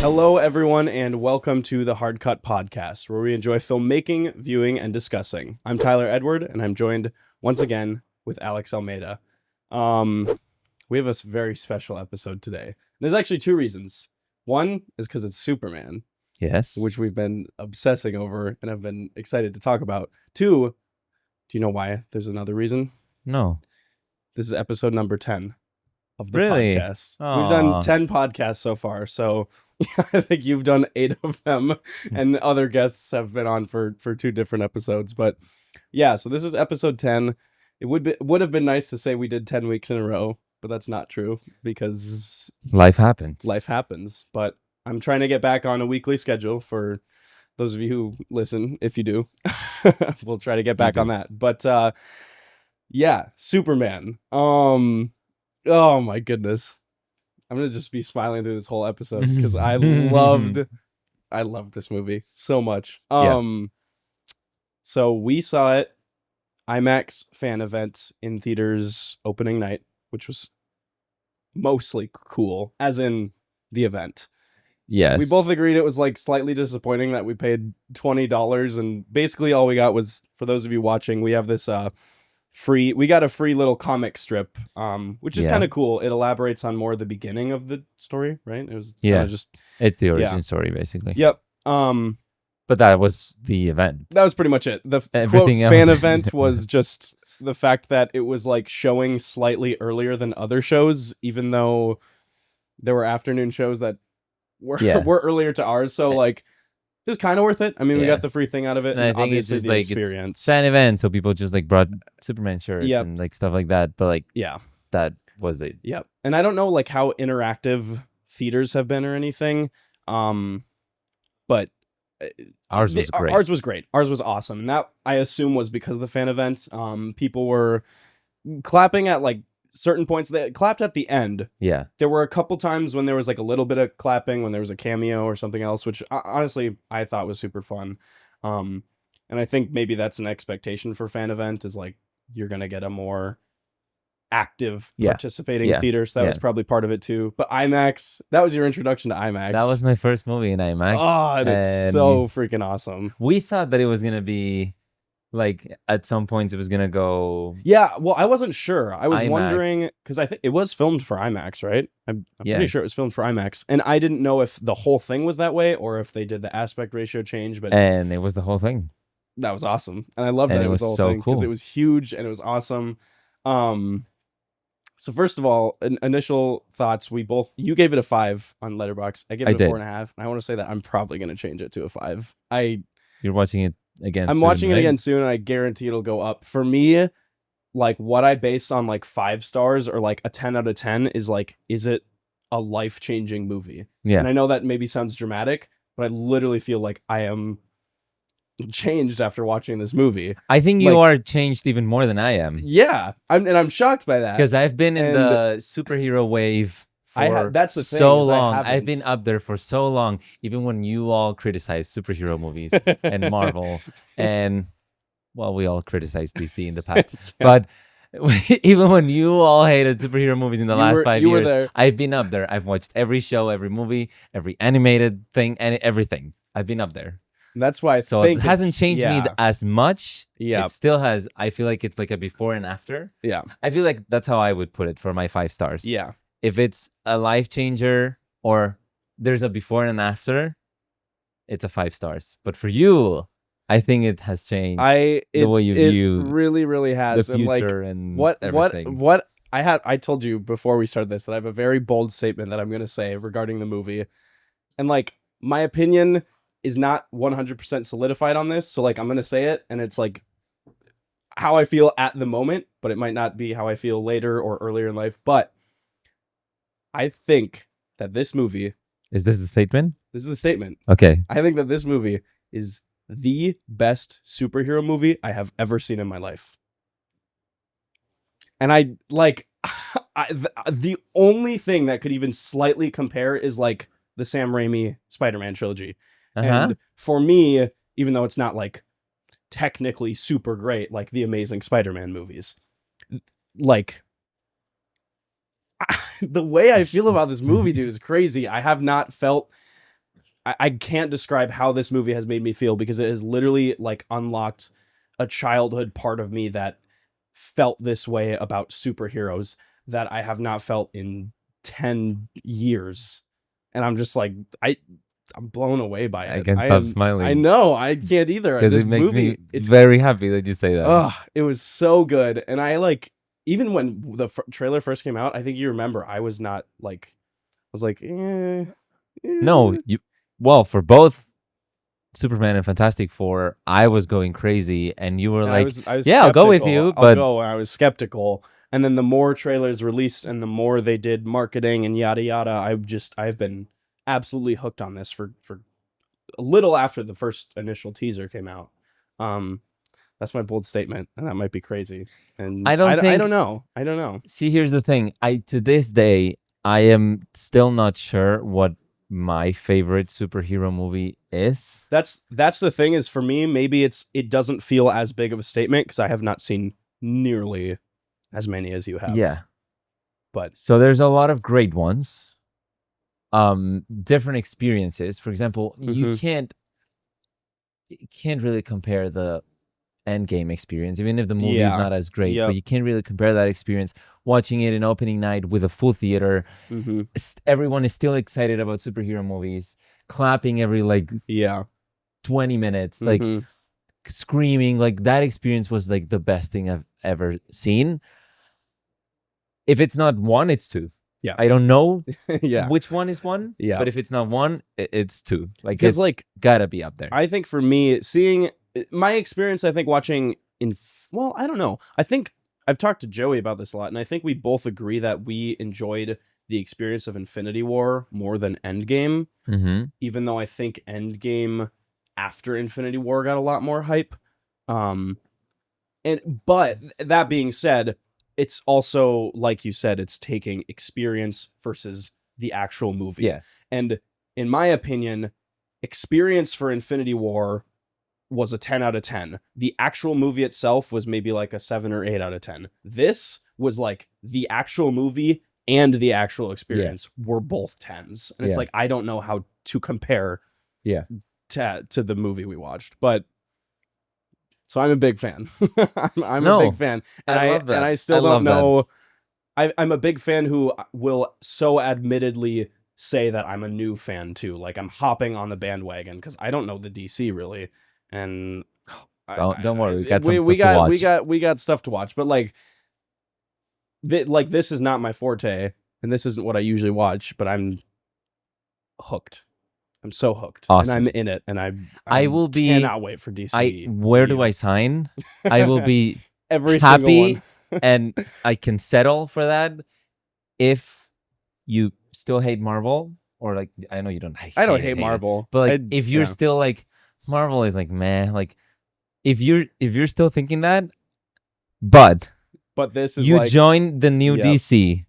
Hello, everyone, and welcome to the Hard Cut Podcast, where we enjoy filmmaking, viewing, and discussing. I'm Tyler Edward, and I'm joined once again with Alex Almeida. We have a very special episode today. There's actually two reasons. One is because it's Superman, Yes. which we've been obsessing over and have been excited to talk about. Two, do you know why there's another reason? No. This is episode number 10 of the Really? podcast. Aw. We've done 10 podcasts so far, so I think you've done 8 of them, and other guests have been on for 2 different episodes. But yeah, so this is episode 10. It would have been nice to say we did 10 weeks in a row, but that's not true because Life happens. life happens. But I'm trying to get back on a weekly schedule for those of you who listen. If you do, we'll try to get back on that. But yeah, Superman. Oh my goodness. I'm going to just be smiling through this whole episode because I loved this movie so much. So we saw it IMAX fan event in theaters opening night, which was mostly cool, as in the event. Yes. We both agreed it was like slightly disappointing that we paid $20 and basically all we got was, for those of you watching, we have this we got a free little comic strip, which is kind of cool. It elaborates on more of the beginning of the story, right? It was it's the origin story, basically. Yep. But that was the event. That was pretty much it. The Everything quote, fan else- event was just the fact that it was like showing slightly earlier than other shows, even though there were afternoon shows that were were earlier to ours. So like, it was kind of worth it. I mean, we got the free thing out of it, And I think it's obviously just the like experience. it's fan event, so people just like brought Superman shirts and like stuff like that. But like, that was the And I don't know like how interactive theaters have been or anything, but ours was great. Ours was great. Ours was awesome, and that I assume was because of the fan event. People were clapping at like certain points. They clapped at the end. Yeah. There were a couple times when there was like a little bit of clapping when there was a cameo or something else, which honestly I thought was super fun. And I think maybe that's an expectation for fan event is like you're gonna get a more active participating theater. So that was probably part of it too. But IMAX, that was your introduction to IMAX. That was my first movie in IMAX. Oh, and it's so freaking awesome. We thought that it was gonna be like at some points it was gonna go. Yeah, well, I wasn't sure. I was IMAX. wondering because I think it was filmed for IMAX, right? I'm pretty sure it was filmed for IMAX, and I didn't know if the whole thing was that way or if they did the aspect ratio change. But And it was the whole thing. That was awesome, and I love that And it it was the was whole so thing because cool. it was huge and it was awesome. So first of all, initial thoughts. You gave it a 5 on Letterboxd. I gave it a 4.5. And I want to say that I'm probably going to change it to a 5. You're watching it again. I'm watching it again soon, and I guarantee it'll go up. For me, like what I base on like 5 stars or like a 10 out of 10 is like, is it a life-changing movie? Yeah. And I know that maybe sounds dramatic, but I literally feel like I am changed after watching this movie. I think you are changed even more than I am. Yeah, I'm shocked by that Because I've been in the superhero wave for that's the thing, so is I long. haven't. I've been up there for so long, even when you all criticize superhero movies and Marvel, and well, we all criticized DC in the past, but even when you all hated superhero movies in the last 5 years, I've been up there. I've watched every show, every movie, every animated thing, and everything. I've been up there. That's why it hasn't changed me as much. Yeah. It still has. I feel like it's like a before and after. Yeah. I feel like that's how I would put it for my 5 stars. Yeah. If it's a life changer or there's a before and after, it's a 5 stars. But for you, I think it has changed the way you view it really, really has. the future and everything. What I told you before we started this that I have a very bold statement that I'm going to say regarding the movie. And like my opinion is not 100% solidified on this. So like I'm going to say it and it's like how I feel at the moment, but it might not be how I feel later or earlier in life. But I think that this movie... Is this the statement? This is the statement. Okay. I think that this movie is the best superhero movie I have ever seen in my life. And I like the only thing that could even slightly compare is like the Sam Raimi Spider-Man trilogy. And for me, even though it's not like technically super great like the Amazing Spider-Man movies, like the way I feel about this movie, dude, is crazy. I have not felt I can't describe how this movie has made me feel, because it has literally like unlocked a childhood part of me that felt this way about superheroes that I have not felt in 10 years. And I'm just like, I'm blown away by it. I can't stop I smiling know, I can't either. because This it makes movie, me it's very happy that you say that. it was so good. And I like, even when the trailer first came out, I think you remember, I was not like, I was like, No, well, for both Superman and Fantastic Four, I was going crazy, and you were and like, I was "Yeah, I'll go with skeptical. you." I'll But go. And I was skeptical. And then the more trailers released and the more they did marketing and yada yada, I've been absolutely hooked on this for a little after the first initial teaser came out. That's my bold statement, and that might be crazy. And I don't think. I don't know. See, here's the thing. To this day, I am still not sure what my favorite superhero movie is. That's the thing, is for me, maybe it doesn't feel as big of a statement because I have not seen nearly as many as you have. Yeah. But So there's a lot of great ones. Different experiences. For example, you can't really compare the Endgame experience, even if the movie is not as great. Yep. But you can't really compare that experience watching it in opening night with a full theater. Everyone is still excited about superhero movies, clapping every 20 minutes, like screaming. Like that experience was like the best thing I've ever seen. If it's not one, it's two. Yeah. I don't know yeah. which one is one. Yeah. But if it's not one, it's two. Like, Because it's gotta be up there. I think for me, seeing my experience, I think watching I don't know. I think I've talked to Joey about this a lot, and I think we both agree that we enjoyed the experience of Infinity War more than Endgame, even though I think Endgame after Infinity War got a lot more hype. But that being said, it's also, like you said, it's taking experience versus the actual movie. Yeah. And in my opinion, experience for Infinity War was a 10 out of 10. The actual movie itself was maybe like a 7 or 8 out of 10. This was like the actual movie and the actual experience were both 10s. And it's like, I don't know how to compare to the movie we watched. But so I'm a big fan. I'm a big fan. And I love that. And I still don't know. I'm a big fan who will so admittedly say that I'm a new fan too. Like, I'm hopping on the bandwagon because I don't know the DC really. And don't worry, we got some stuff to watch. We got stuff to watch, but like this is not my forte, and this isn't what I usually watch. But I'm hooked. I'm so hooked, Awesome. and I'm in it, and I will be. Cannot wait for DC. Where do I sign? I will be every happy, single one. and I can settle for that if you still hate Marvel, or like I know you don't. I don't hate Marvel, but like if you're still like. Marvel is like meh. Like if you're still thinking that, but this is you like, join the new DC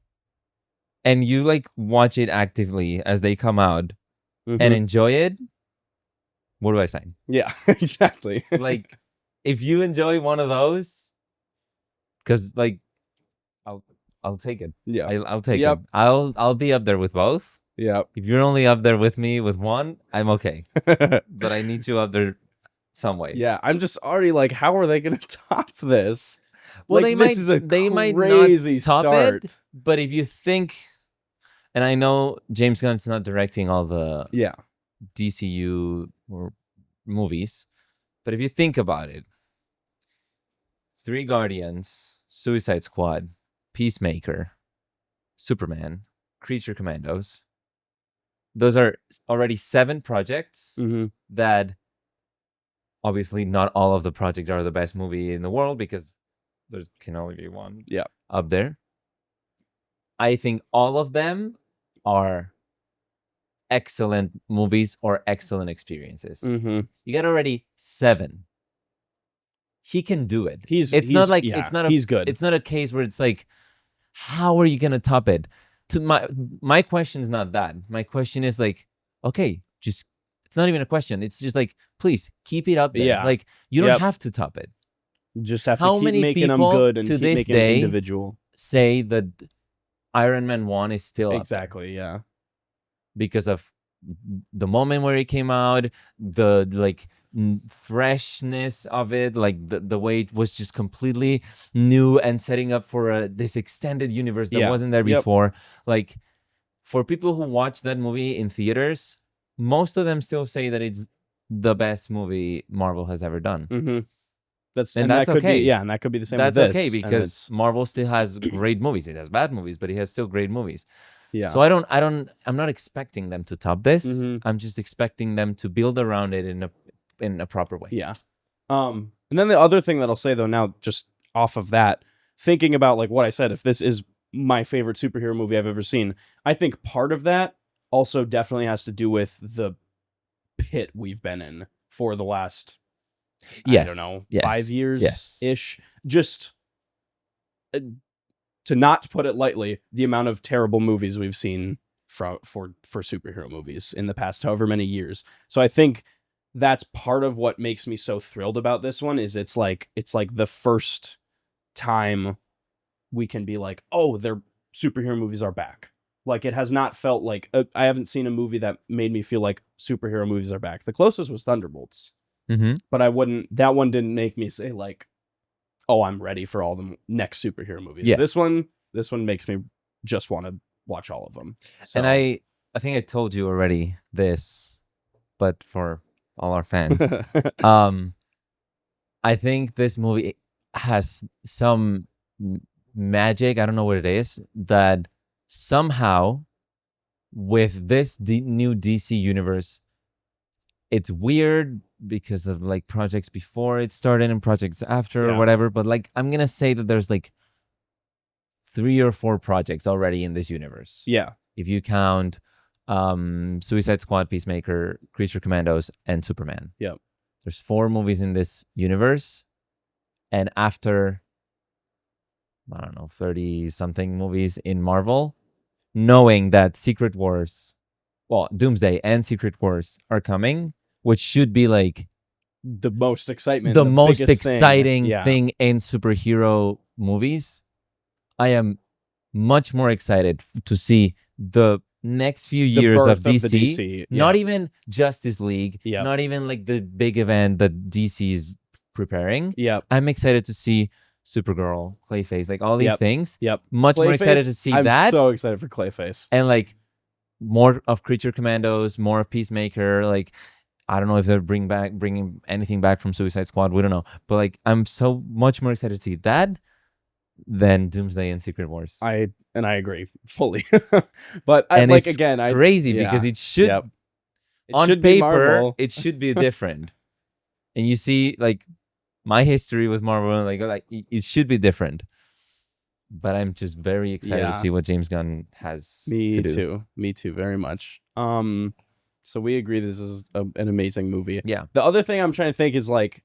and you like watch it actively as they come out and enjoy it. Where do I sign? Yeah, exactly. Like if you enjoy one of those, because like I'll take it. Yeah, I'll take it. I'll be up there with both. Yeah. If you're only up there with me with one, I'm okay. But I need you up there some way. Yeah, I'm just already like, how are they going to top this? Well, like, they might crazy not top start. it. But if you think, and I know James Gunn's not directing all the DCU or movies, but if you think about it, 3 Guardians, Suicide Squad, Peacemaker, Superman, Creature Commandos. Those are already 7 projects that obviously not all of the projects are the best movie in the world because there can only be one up there. I think all of them are excellent movies or excellent experiences. You got already 7. He can do it. He's good. It's not a case where it's like, how are you gonna top it? To my question is not that. My question is like, okay, just it's not even a question. It's just like, please keep it up there. Yeah. Like you don't have to top it. You just have to keep making them good and keep making them individual. Say that Iron Man 1 is still exactly, up there because of the moment where it came out, the like freshness of it, like the way it was just completely new and setting up for this extended universe that Yeah. wasn't there Yep. before. Like for people who watch that movie in theaters, most of them still say that it's the best movie Marvel has ever done. Mm-hmm. And that that's could okay. be, and that could be the same with That's this. okay And because it's Marvel still has great movies. It has bad movies, but it has still great movies. yeah. So I'm not expecting them to top this. Mhm. I'm just expecting them to build around it in a proper way. Yeah. And then the other thing that I'll say though, now just off of that, thinking about like what I said, if this is my favorite superhero movie I've ever seen, I think part of that also definitely has to do with the pit we've been in for the last, I don't know, 5 years ish. Just to not put it lightly, the amount of terrible movies we've seen for superhero movies in the past however many years. So I think that's part of what makes me so thrilled about this one is it's like the first time we can be like, oh, their superhero movies are back. Like it has not felt like I haven't seen a movie that made me feel like superhero movies are back. The closest was Thunderbolts, but that one didn't make me say like, oh, I'm ready for all the next superhero movies. Yeah. This one makes me just want to watch all of them. So. And I think I told you already this, but for all our fans, I think this movie has some magic. I don't know what it is, that somehow with this new DC universe, it's weird because of like projects before it started and projects after or whatever. But like, I'm going to say that there's like 3 or 4 projects already in this universe. Yeah. If you count Suicide Squad, Peacemaker, Creature Commandos, and Superman. Yep. There's 4 movies in this universe. And after, I don't know, 30-something movies in Marvel, knowing that Doomsday and Secret Wars are coming, which should be like the most excitement, the most biggest exciting thing in superhero movies, I am much more excited to see the next few years of DC, not even Justice League, not even like the big event that DC is preparing. I'm excited to see Supergirl, Clayface, like all these things. Much Clayface, more excited to see that. I'm so excited for Clayface. And like more of Creature Commandos, more of Peacemaker. Like, I don't know if they're bringing anything back from Suicide Squad. We don't know. But like, I'm so much more excited to see that than Doomsday and Secret Wars. I agree fully. But it's again, crazy because it should, on paper, it should be different. And you see, like, my history with Marvel, like it should be different. But I'm just very excited to see what James Gunn has to do. Me too, very much. So we agree this is an amazing movie. Yeah. The other thing I'm trying to think is like,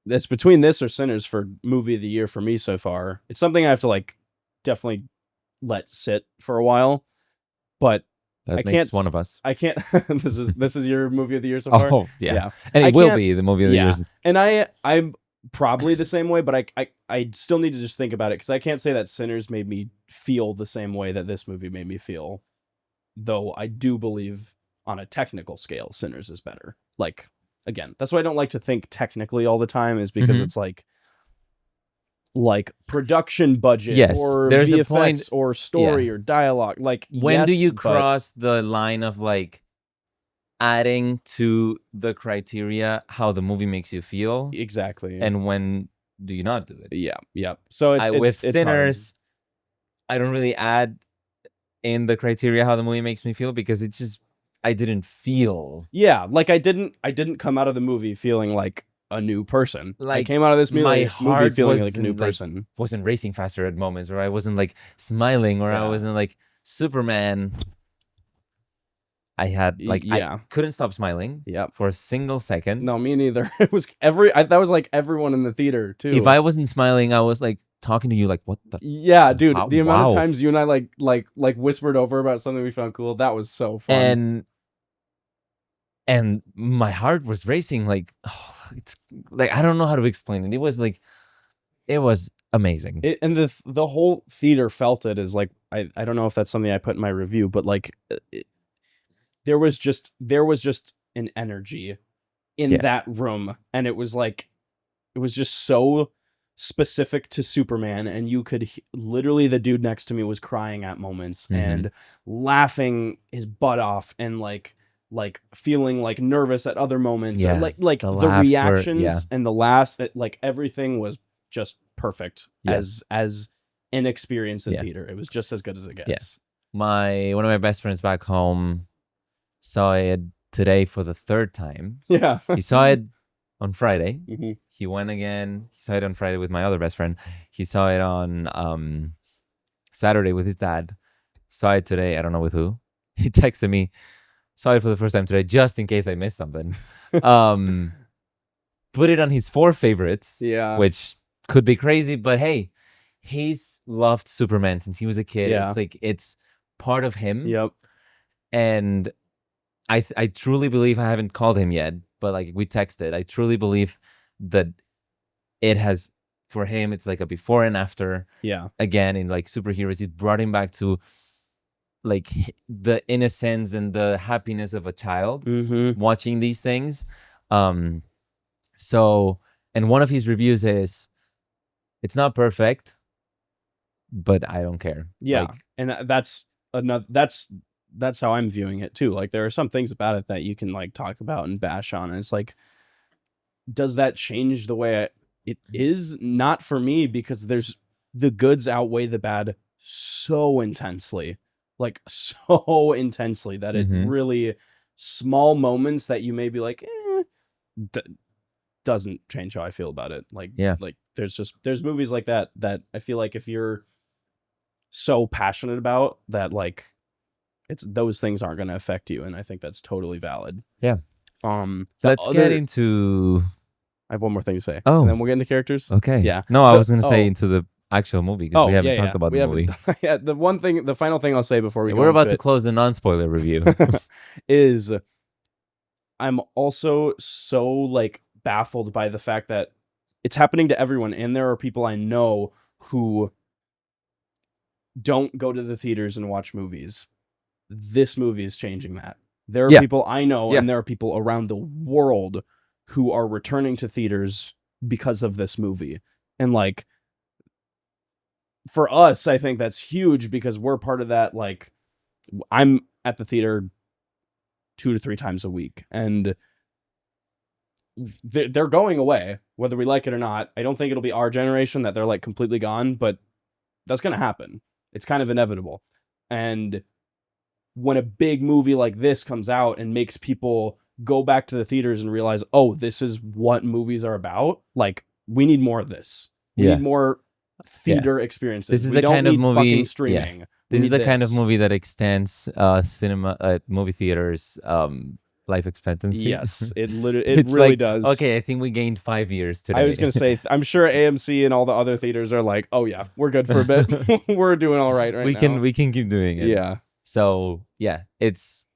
it's between this or Sinners for movie of the year for me so far. It's something I have to like definitely let sit for a while. But that makes one of us. I can't. this is your movie of the year so far. Oh yeah. And it will be the movie of the year. And I'm probably the same way, but I still need to just think about it because I can't say that Sinners made me feel the same way that this movie made me feel. Though I do believe on a technical scale, Sinners is better. Like, again, that's why I don't like to think technically all the time, is because it's like production budget or there's VFX a point, or story or dialogue. Like, when do you cross the line of like adding to the criteria how the movie makes you feel? Exactly. And when do you not do it? Yeah. So with Sinners, hard. I don't really add in the criteria how the movie makes me feel because it just, I didn't feel. Yeah, like I didn't come out of the movie feeling like a new person. Like, I came out of this movie feeling like a new person. Wasn't racing faster at moments, or I wasn't like smiling, or I wasn't like Superman. I had I couldn't stop smiling for a single second. No, me neither. It was that was like everyone in the theater too. If I wasn't smiling, I was like talking to you like, what the? Yeah, dude. The amount of times you and I like whispered over about something we found cool, that was so fun. And my heart was racing. Like, it's like, I don't know how to explain it. It was amazing. And the whole theater felt it as like, I don't know if that's something I put in my review, but like there was just an energy in Yeah. that room, and it was like it was just so specific to Superman, and you could literally, the dude next to me was crying at moments and laughing his butt off, and like feeling like nervous at other moments. Yeah, like the the laughs were- reactions yeah. and the laughs, like everything was just perfect. Yeah. As an experience in Yeah. theater, it was just as good as it gets. One of my best friends back home saw it today for the third time. Yeah. He saw it on Friday. Mhm. He went again. He saw it on Friday with my other best friend. He saw it on Saturday with his dad. Saw it today. I don't know with who. He texted me. Saw it for the first time today, just in case I missed something. Put it on his 4 favorites. Yeah. Which could be crazy, but hey, he's loved Superman since he was a kid. Yeah. It's like it's part of him. Yep. And I truly believe, I haven't called him yet, but like we texted, I truly believe that it has, for him, it's like a before and after. Yeah. Again, in like superheroes, it brought him back to like the innocence and the happiness of a child watching these things. So, and one of his reviews is, it's not perfect, but I don't care. Yeah. Like, And that's another, that's how I'm viewing it too. Like, there are some things about it that you can like talk about and bash on, and it's like, does that change the way it is? Not for me, because there's the goods outweigh the bad so intensely, like so intensely, that it really, small moments that you may be like, doesn't change how I feel about it. Like, like there's movies like that I feel like if you're so passionate about that, like, it's, those things aren't going to affect you, and I think that's totally valid. Yeah. Let's get into. I have one more thing to say. Oh, and then we'll get into characters. Okay. Yeah. No, I was going to say into the actual movie, because we haven't talked about the movie. Yeah. The final thing I'll say before we go we're about into to close the non-spoiler review. is I'm also so like baffled by the fact that it's happening to everyone, and there are people I know who don't go to the theaters and watch movies. This movie is changing that. There are people I know, and there are people around the world who are returning to theaters because of this movie. And like, for us, I think that's huge, because we're part of that. Like, I'm at the theater 2 to 3 times a week, and they're going away, whether we like it or not. I don't think it'll be our generation that they're like completely gone, but that's going to happen. It's kind of inevitable. And when a big movie like this comes out and makes people go back to the theaters and realize, oh, this is what movies are about, like, we need more of this. We need more theater experiences. This is we the kind of movie streaming. This is the kind of movie that extends cinema movie theaters life expectancy. Yes, it really like, does. Okay, I think we gained 5 years today. I was gonna say, I'm sure AMC and all the other theaters are like, oh yeah, we're good for a bit. We're doing all right now. We can keep doing it. Yeah. So yeah, it's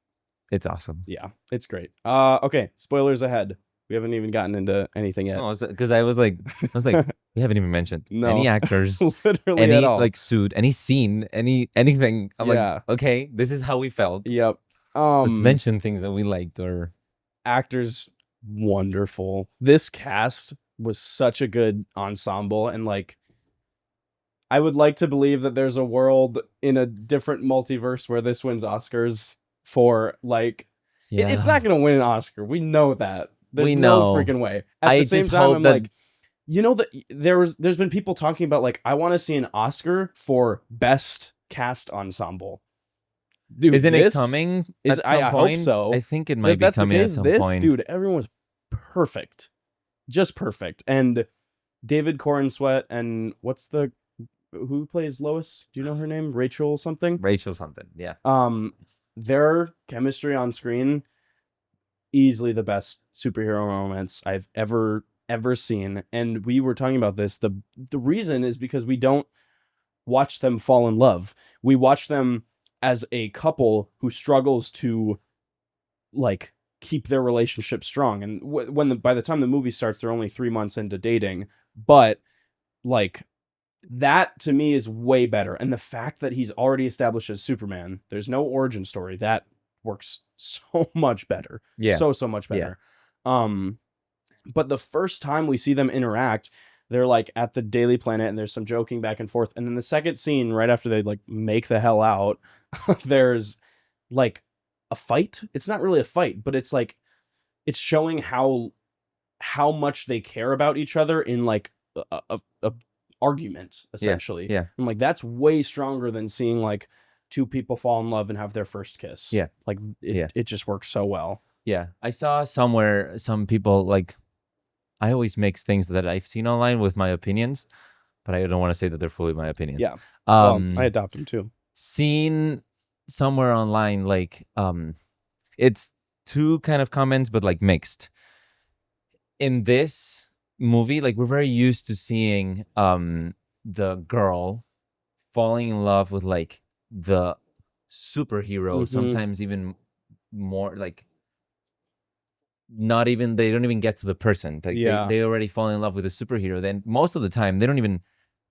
awesome. Yeah, it's great. Okay, spoilers ahead. We haven't even gotten into anything yet. Oh, because I was like, we haven't even mentioned any actors, literally any at all. like suit, any scene, anything. I'm Yeah. like, okay, this is how we felt. Yep. Let's mention things that we liked, or actors. Wonderful. This cast was such a good ensemble, and like, I would like to believe that there's a world in a different multiverse where this wins Oscars for like. It's not gonna win an Oscar. We know that. There's no freaking way. At the same time, I'm like, you know, that there's been people talking about like, I want to see an Oscar for best cast ensemble. Dude, isn't it coming? I hope so. I think it might be coming at some point. Dude, everyone was perfect, just perfect. And David Corenswet and who plays Lois? Do you know her name? Rachel something. Yeah. Their chemistry on screen, easily the best superhero romance I've ever seen. And we were talking about this. The reason is because we don't watch them fall in love. We watch them as a couple who struggles to like keep their relationship strong. And by the time the movie starts, they're only 3 months into dating. But like, that to me is way better. And the fact that he's already established as Superman, there's no origin story, that works so much better. Yeah. So much better. But the first time we see them interact, they're like at the Daily Planet and there's some joking back and forth. And then the second scene, right after they like make the hell out, there's like a fight. It's not really a fight, but it's like, it's showing how much they care about each other in like a argument, essentially. Yeah. I'm like, that's way stronger than seeing like two people fall in love and have their first kiss. Yeah. Like it just works so well. Yeah. I saw somewhere some people like, I always mix things that I've seen online with my opinions, but I don't want to say that they're fully my opinions. Yeah. Well, I adopt them too. Seen somewhere online, like, it's two kind of comments, but like mixed. In this movie, like we're very used to seeing the girl falling in love with like the superhero, sometimes even more like not even, they don't even get to the person. Like they already fall in love with the superhero. Then most of the time they don't even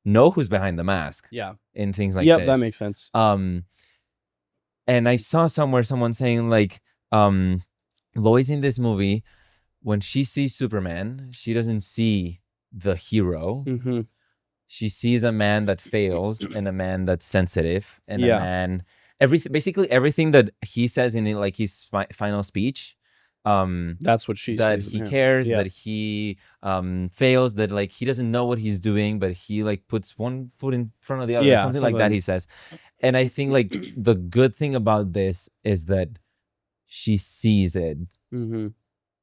know who's behind the mask. Yeah. In things like this. That makes sense. And I saw somewhere someone saying like Lois in this movie, when she sees Superman, she doesn't see the hero. She sees a man that fails and a man that's sensitive and a man, basically everything that he says in like his final speech. That's what she that sees. He cares, that he fails, that like he doesn't know what he's doing, but he like puts one foot in front of the other, something like that he says. And I think like the good thing about this is that she sees it.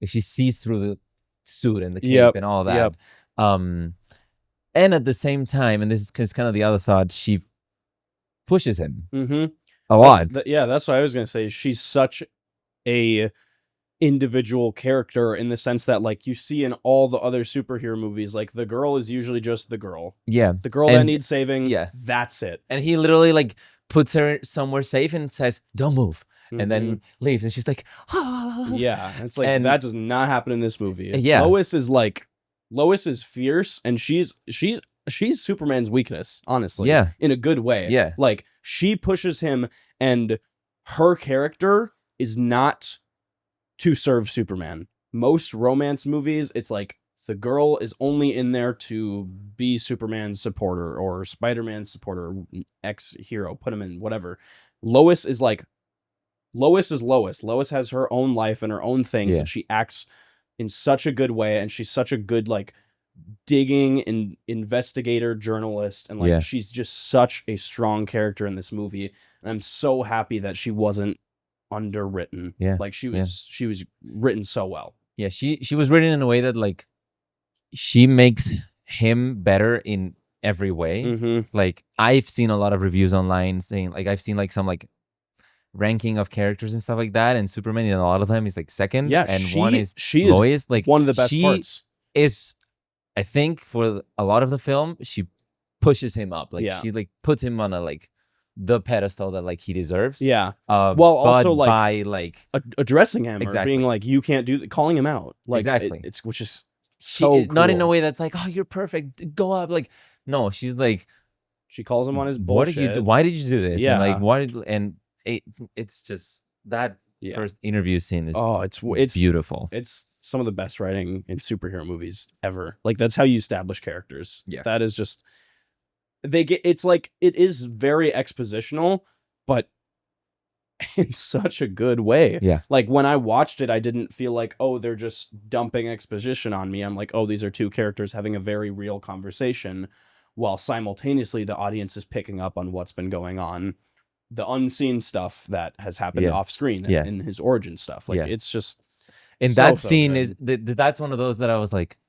She sees through the suit and the cape and all that. And at the same time, and this is kind of the other thought, she pushes him a lot. That's what I was gonna say. She's such a individual character in the sense that like you see in all the other superhero movies, like the girl is usually just the girl. The girl that needs saving. That's it. And he literally like puts her somewhere safe and says, "Don't move." And then leaves, and she's like, "Ah." It's like, that does not happen in this movie. Lois is fierce, and she's Superman's weakness, honestly. In a good way. Like she pushes him, and her character is not to serve Superman. Most romance movies, it's like the girl is only in there to be Superman's supporter or Spider-Man's supporter, ex-hero, put him in whatever. Lois is Lois. Lois has her own life and her own things, and she acts in such a good way, and she's such a good like digging and investigator journalist, and like she's just such a strong character in this movie. And I'm so happy that she wasn't underwritten. Like she was written so well. She was written in a way that like she makes him better in every way. Like I've seen a lot of reviews online saying like, I've seen like some like ranking of characters and stuff like that, and Superman in a lot of them is like second, and one is Lois, like one of the best parts. Is, I think for a lot of the film, she pushes him up, like she like puts him on a like the pedestal that like he deserves. Well, also like by like addressing him or being like, you can't do, calling him out, like it's which is so cool. Not in a way that's like, oh, you're perfect, go up. Like no, she's like, she calls him on his bullshit. What did you do? Why did you do this? And like why did it's just that first interview scene is it's beautiful. It's some of the best writing in superhero movies ever. Like that's how you establish characters. That is just, it's like, it is very expositional, but in such a good way. Like when I watched it, I didn't feel like, oh, they're just dumping exposition on me. I'm like, oh, these are two characters having a very real conversation, while simultaneously the audience is picking up on what's been going on, the unseen stuff that has happened off screen in his origin stuff. Like it's just, and that scene is that's one of those that I was like,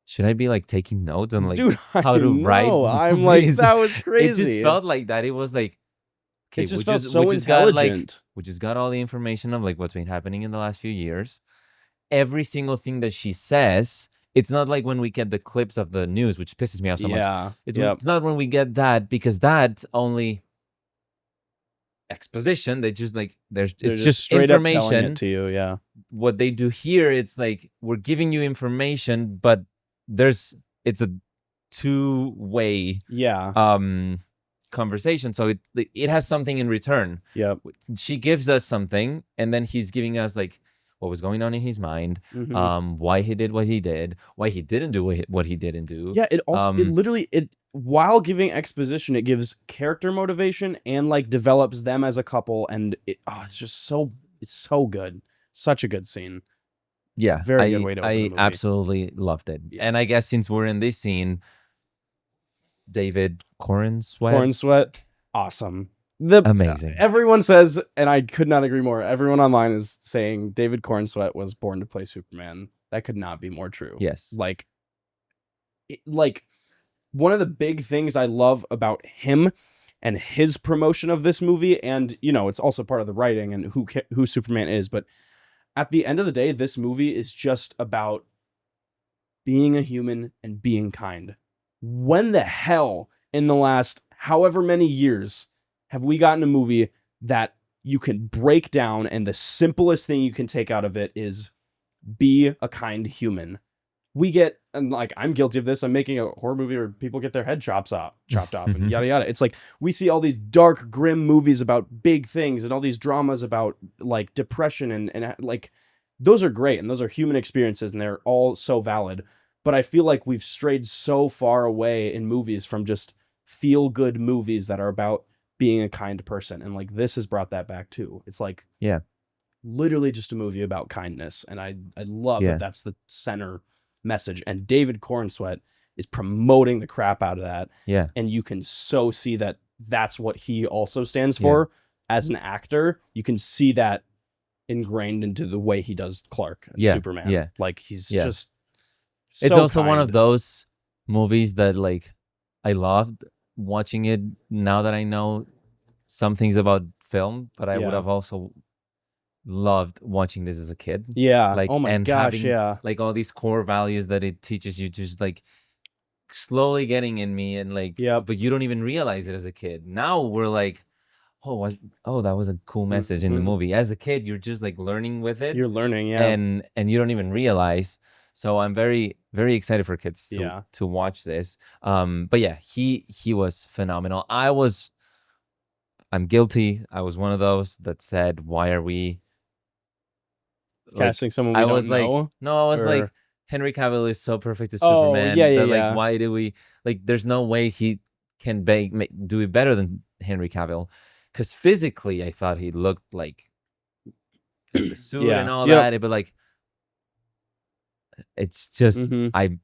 should I be like taking notes on like how to write? I'm like, that was crazy. It just felt like that. It was like, okay, it just felt so intelligent. We just got all the information of like what's been happening in the last few years. Every single thing that she says, it's not like when we get the clips of the news, which pisses me off so much. It's not when we get that, because that's only exposition. They just like it's just straight information up telling it to you. What they do here, it's like we're giving you information, but it's a two-way conversation. So it has something in return. Yep. She gives us something, and then he's giving us like what was going on in his mind, why he did what he did, why he didn't do what he didn't do. Yeah, it also it literally while giving exposition, it gives character motivation and like develops them as a couple, and it's just it's so good. Such a good scene. Yeah, Very good way to open the I movie. absolutely loved it. Yeah. And I guess since we're in this scene, David Cornsweet. Cornsweet, awesome. Amazing. Everyone says, and I could not agree more. Everyone online is saying David Cornsweet was born to play Superman. That could not be more true. Yes. Like one of the big things I love about him and his promotion of this movie, and it's also part of the writing and who Superman is, but at the end of the day, this movie is just about being a human and being kind. When the hell in the last however many years have we gotten a movie that you can break down and the simplest thing you can take out of it is be a kind human? We get, and like, I'm guilty of this. I'm making a horror movie where people get their head chopped off and yada yada. It's like we see all these dark, grim movies about big things and all these dramas about like depression and like those are great and those are human experiences and they're all so valid. But I feel like we've strayed so far away in movies from just feel good movies that are about being a kind person, and like this has brought that back too. It's like literally just a movie about kindness, and I love that that's the center message, and David Cornsweet is promoting the crap out of that. Yeah. And you can so see that that's what he also stands for as an actor. You can see that ingrained into the way he does Clark and Superman. Yeah. Like he's just so it's also kind. one of those movies that like I loved watching it now that I know some things about film, but I would have also loved watching this as a kid. Yeah. Like, oh my gosh, having, like all these core values that it teaches you, just like slowly getting in me, and like but you don't even realize it as a kid. Now we're like, oh that was a cool message in the movie. As a kid, you're just like learning with it. You're learning, and you don't even realize. So I'm very, very excited for kids to watch this. But yeah, he was phenomenal. I'm guilty. I was one of those that said, why are we casting someone we don't know? No, I was like, Henry Cavill is so perfect as Superman. Like, why do we like? There's no way he can do it better than Henry Cavill, because physically, I thought he looked like the suit and all that. But like, it's just I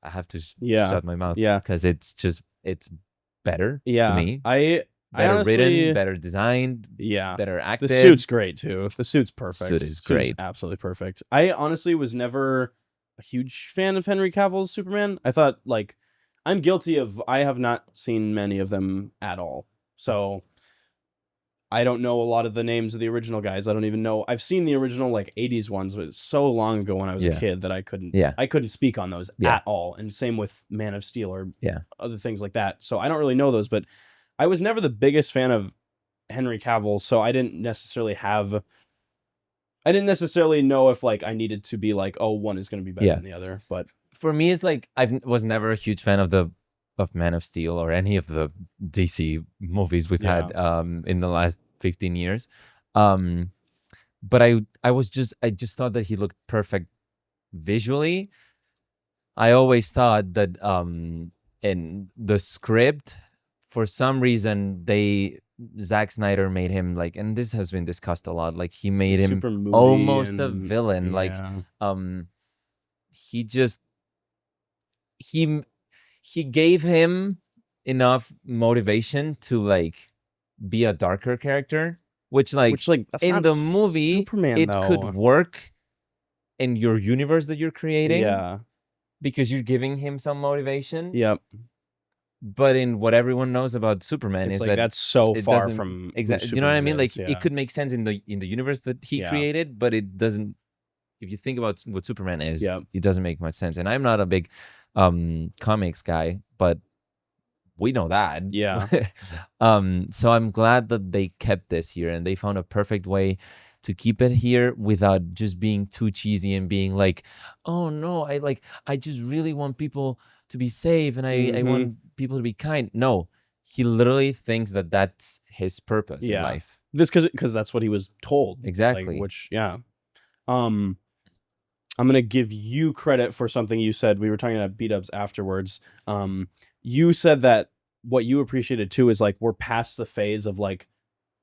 have to shut my mouth. Because it's better to me. Better honestly, written, better designed, better acted. The suit's great too. The suit's perfect. Suit is great. Absolutely perfect. I honestly was never a huge fan of Henry Cavill's Superman. I thought, like, I'm guilty of, I have not seen many of them at all. So I don't know a lot of the names of the original guys. I don't even know. I've seen the original like 80s ones, but it's so long ago when I was a kid that I couldn't speak on those at all. And same with Man of Steel or other things like that. So I don't really know those, but I was never the biggest fan of Henry Cavill, so I didn't necessarily know if like I needed to be like, oh, one is going to be better than the other. But for me, it's like I was never a huge fan of Man of Steel or any of the DC movies we've had in the last 15 years. But I just thought that he looked perfect visually. I always thought that in the script, for some reason, Zack Snyder made him like, and this has been discussed a lot, like he made him almost a villain. Like, he gave him enough motivation to like be a darker character, which that's in the movie, Superman, could work in your universe that you're creating. Because you're giving him some motivation. But in what everyone knows about Superman is like, that's so far from exactly. You know what I mean? Like it could make sense in the universe that he created, but it doesn't. If you think about what Superman is, it doesn't make much sense. And I'm not a big comics guy, but we know that. So I'm glad that they kept this here and they found a perfect way to keep it here without just being too cheesy and being like, oh no, I just really want people to be safe and I want people to be kind. No, he literally thinks that that's his purpose in Yeah. life. This because that's what he was told. Exactly. Like, which I'm gonna give you credit for something you said. We were talking about B-dubs afterwards. You said that what you appreciated too is like we're past the phase of like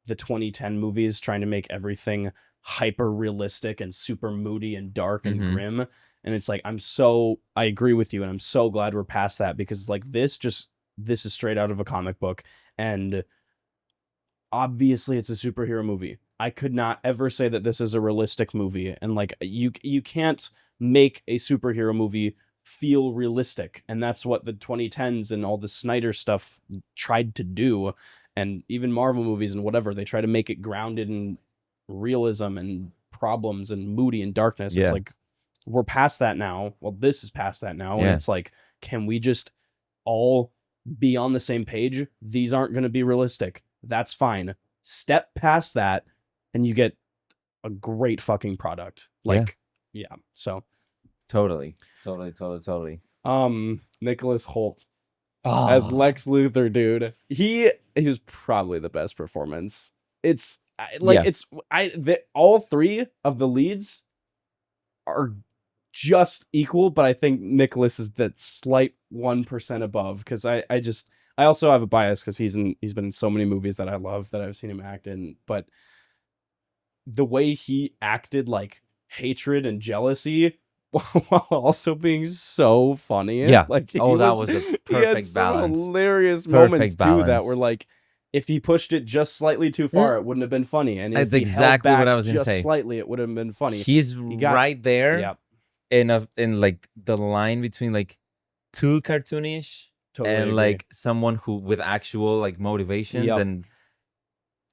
the 2010 movies trying to make everything hyper realistic and super moody and dark and Mhm. grim. And it's like I agree with you, and I'm so glad we're past that, because like this is straight out of a comic book, and obviously it's a superhero movie. I could not ever say that this is a realistic movie, and like you can't make a superhero movie feel realistic, and that's what the 2010s and all the Snyder stuff tried to do, and even Marvel movies and whatever, they try to make it grounded in realism and problems and moody and darkness. It's Yeah. like we're past that now. Well, this is past that now, and Yeah. it's like, can we just all be on the same page? These aren't going to be realistic. That's fine. Step past that and you get a great fucking product. Like, yeah. So Totally. Nicholas Hoult Oh. as Lex Luthor, dude. He was probably the best performance. It's like all three of the leads are just equal, but I think Nicholas is that slight 1% above, because I also have a bias because he's been in so many movies that I love that I've seen him act in, but the way he acted like hatred and jealousy while also being so funny. Yeah. Like that was a he had perfect some balance. hilarious Perfect moments too that balance. were like, if he pushed it just slightly too far, it wouldn't have been funny. And if That's he exactly held back what I was gonna just say. slightly, it would have been funny. He's got- right there Yeah, in like the line between like too cartoonish totally and agree. like someone who with actual like motivations. Yep. And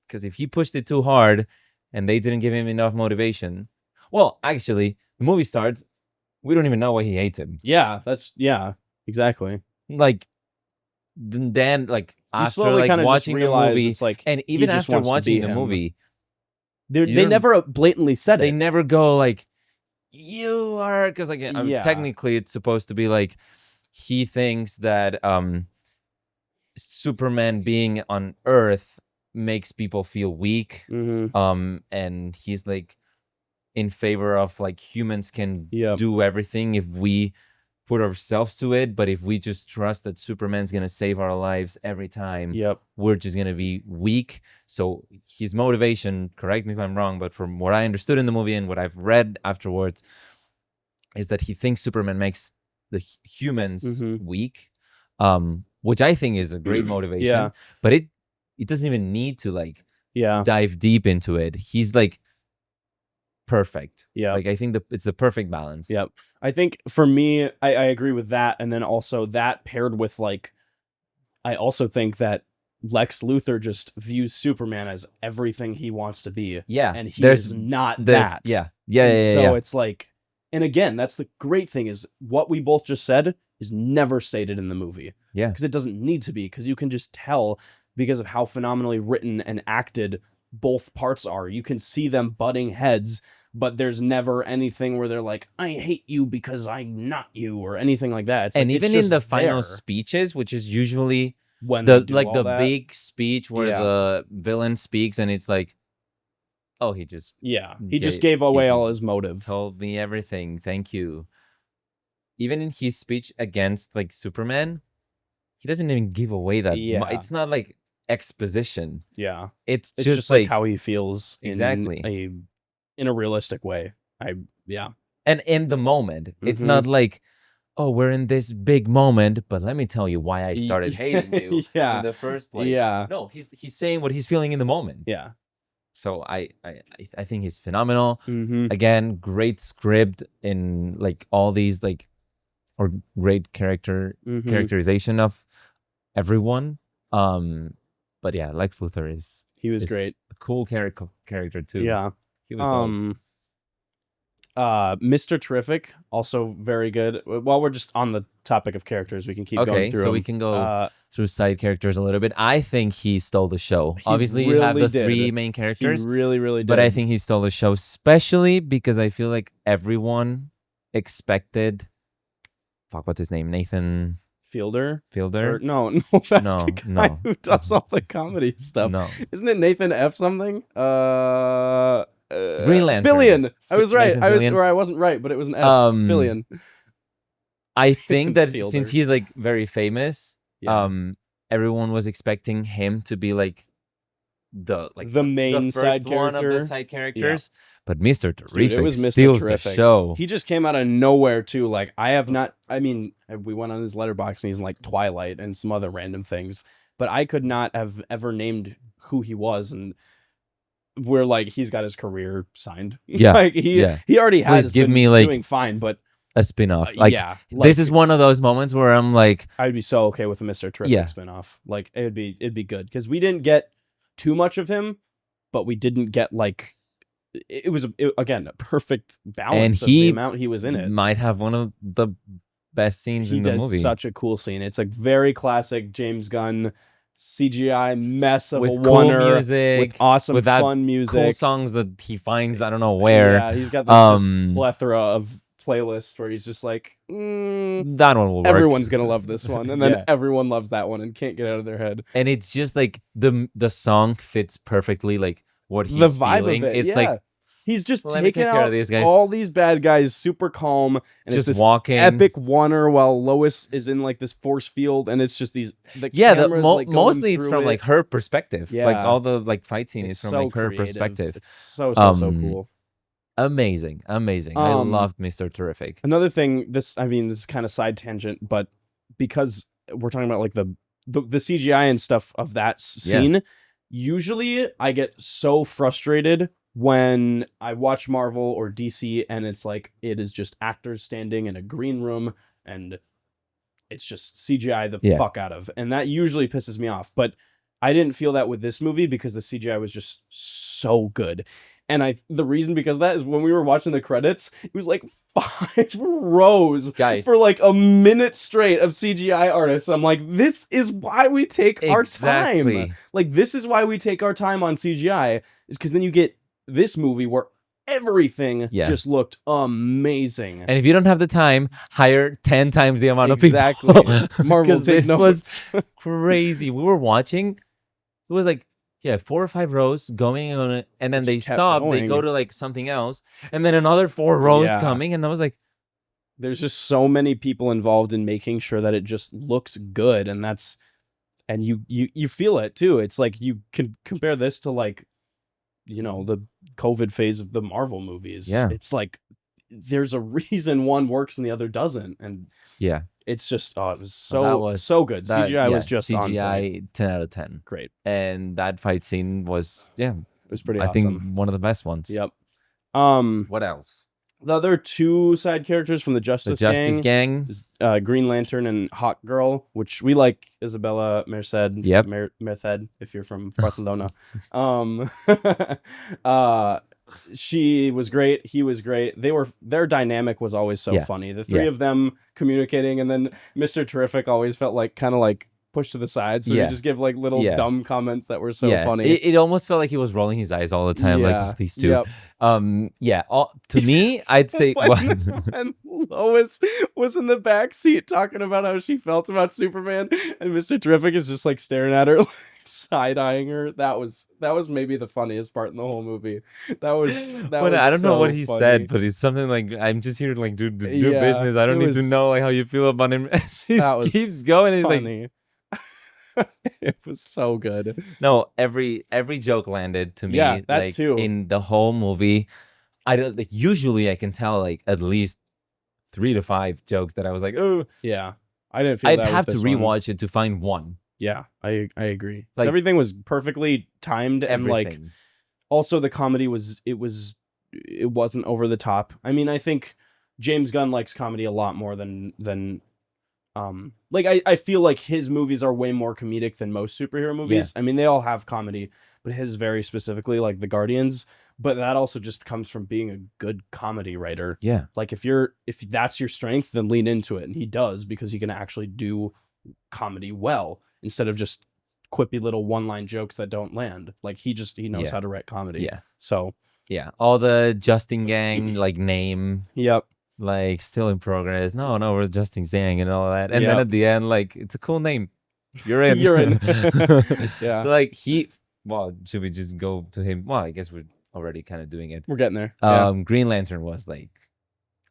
because if he pushed it too hard and they didn't give him enough motivation, well, actually, the movie starts, we don't even know why he hates him. Yeah, exactly. Like then like You after slowly like kind of just watching the realize movie, it's like, and he even just after wants to watching be the him. movie, they don't- never blatantly said they it. never go like, you are, because like Yeah. technically it's supposed to be like he thinks that Superman being on Earth makes people feel weak, and he's like in favor of like humans can Yep. do everything if we put ourselves to it, but if we just trust that Superman's gonna save our lives every time, Yep. we're just gonna be weak. So his motivation, correct me if I'm wrong, but from what I understood in the movie and what I've read afterwards, is that he thinks Superman makes the humans weak, which I think is a great motivation. Yeah. But it doesn't even need to like Yeah. dive deep into it. He's like perfect. Yeah. Like I think it's the perfect balance. Yep. I think for me, I agree with that. And then also that paired with like, I also think that Lex Luthor just views Superman as everything he wants to be. Yeah. And he is not that. Yeah. So it's like, and again, that's the great thing, is what we both just said is never stated in the movie. Yeah. Because it doesn't need to be, because you can just tell because of how phenomenally written and acted both parts are. You can see them butting heads, but there's never anything where they're like, I hate you because I'm not you, or anything like that. It's and like, even it's in just the final there speeches, which is usually when the they do like all the that. big speech where the villain speaks, and it's like, oh, he just just gave away all his motive. Told me everything. Thank you. Even in his speech against like Superman, he doesn't even give away that. It's not like exposition. Yeah, it's just like how he feels exactly in a realistic way. And in the moment, it's not like, oh, we're in this big moment, but let me tell you why I started hating you in the first place. Yeah. No, he's saying what he's feeling in the moment. Yeah. So I think he's phenomenal. Mm-hmm. Again, great script in like all these like, or great characterization of everyone. But yeah, Lex Luthor is great. A cool character too. Yeah. He was dope. Mr. Terrific, also very good. While we're just on the topic of characters, we can keep going through so them. we can go through side characters a little bit. I think he stole the show. Obviously, really you have the did. three main characters. He really, really did. But I think he stole the show, especially because I feel like everyone expected, what's his name? Nathan Fielder. Fielder? Or, no, that's No, the guy no. who does all the comedy stuff. No. Isn't it Nathan F something? Green Lantern. Fillion. I was right. Nathan I Fillion. wasn't right, but it was an F. Fillion. I think that Fielder. since he's like very famous, Yeah. everyone was expecting him to be like the main first side one of character. the side characters. But Mr. Dude, Terrific it was Mr. steals Terrific. the show. He just came out of nowhere too. Like I have not. I mean, we went on his Letterboxd and he's in like Twilight and some other random things. But I could not have ever named who he was, and we're like, he's got his career signed. Yeah, like he already has. Please give been me like doing fine, but a spin-off. Like, yeah, this is one of those moments where I'm like, I'd be so okay with a Mr. Terrific spin-off. Like it'd be good because we didn't get too much of him, but we didn't get like it was again a perfect balance of the amount he was in it. Might have one of the best scenes in the movie. He does such a cool scene. It's a very classic James Gunn CGI mess of with a cool oneer, music, with awesome with that fun music, cool songs that he finds I don't know where. Yeah, he's got this just plethora of playlists where he's just like, that one will work. Everyone's gonna love this one, and then everyone loves that one and can't get out of their head. And it's just like the song fits perfectly like what he's the vibe feeling. Of it. It's like he's just taking out these guys. all these bad guys super calm, and just it's this walking epic oneer while Lois is in like this force field, and it's just these like mostly it's from like her perspective. Yeah. Like all the like fight scene is from so like her creative. perspective. It's so cool. Amazing. I loved Mr. Terrific. Another thing, this is kind of side tangent, but because we're talking about like the CGI and stuff of that scene, usually I get so frustrated when I watch Marvel or DC and it's like it is just actors standing in a green room and it's just CGI the fuck out of, and that usually pisses me off. But I didn't feel that with this movie because the CGI was just so good. And the reason because of that is when we were watching the credits, it was like 5 rows for like a minute straight of CGI artists. I'm like, this is why we take our time. Like, this is why we take our time on CGI, is because then you get this movie where everything just looked amazing. And if you don't have the time, hire 10 times the amount of people. Marvel, this was crazy. We were watching. It was like 4 or 5 rows going on it, and then they stop. They go to like something else, and then another 4 rows coming, and I was like, "There's just so many people involved in making sure that it just looks good," and you feel it too. It's like you can compare this to like, the COVID phase of the Marvel movies. Yeah, it's like there's a reason one works and the other doesn't, and it's just it was so good. CGI was just CGI 10 out of 10. Great. And that fight scene was it was pretty awesome. I think one of the best ones. Yep. What else? The other 2 side characters from the Justice Gang is Green Lantern and Hawk Girl, which we like. Isabella Merced. Yep. Merced, if you're from Barcelona. She was great. He was great. Their dynamic was always so funny. The 3 of them communicating, and then Mr. Terrific always felt like kind of like pushed to the side, so he just give like little dumb comments that were so funny. It almost felt like he was rolling his eyes all the time, like these 2. Yep. To me, I'd say when Lois was in the back seat talking about how she felt about Superman, and Mr. Terrific is just like staring at her, like side-eyeing her. That was maybe the funniest part in the whole movie. That was I don't know what he funny. said, but it's something like, I'm just here to like do business. I don't need to know like how you feel about him. She keeps going. He's funny. like, it was so good. No, every joke landed to me. That like, too. In the whole movie, I don't like. Usually, I can tell like at least 3 to 5 jokes that I was like, oh, yeah. I didn't feel. I'd have to rewatch it to find one. Yeah, I agree. Like, everything was perfectly timed, and like also the comedy it wasn't over the top. I mean, I think James Gunn likes comedy a lot more than like I feel like his movies are way more comedic than most superhero movies. I mean, they all have comedy, but his very specifically, like the Guardians, but that also just comes from being a good comedy writer. Yeah. Like if that's your strength, then lean into it. And he does, because he can actually do comedy well instead of just quippy little one-line jokes that don't land. Like he knows how to write comedy. Yeah. So all the Justin Gang like name. Yep. like still in progress. No, we're adjusting Zhang and all that. And then Yep. at the end, like, it's a cool name. You're in. You're in. Yeah. So like should we just go to him? Well, I guess we're already kind of doing it. We're getting there. Yeah. Green Lantern was like,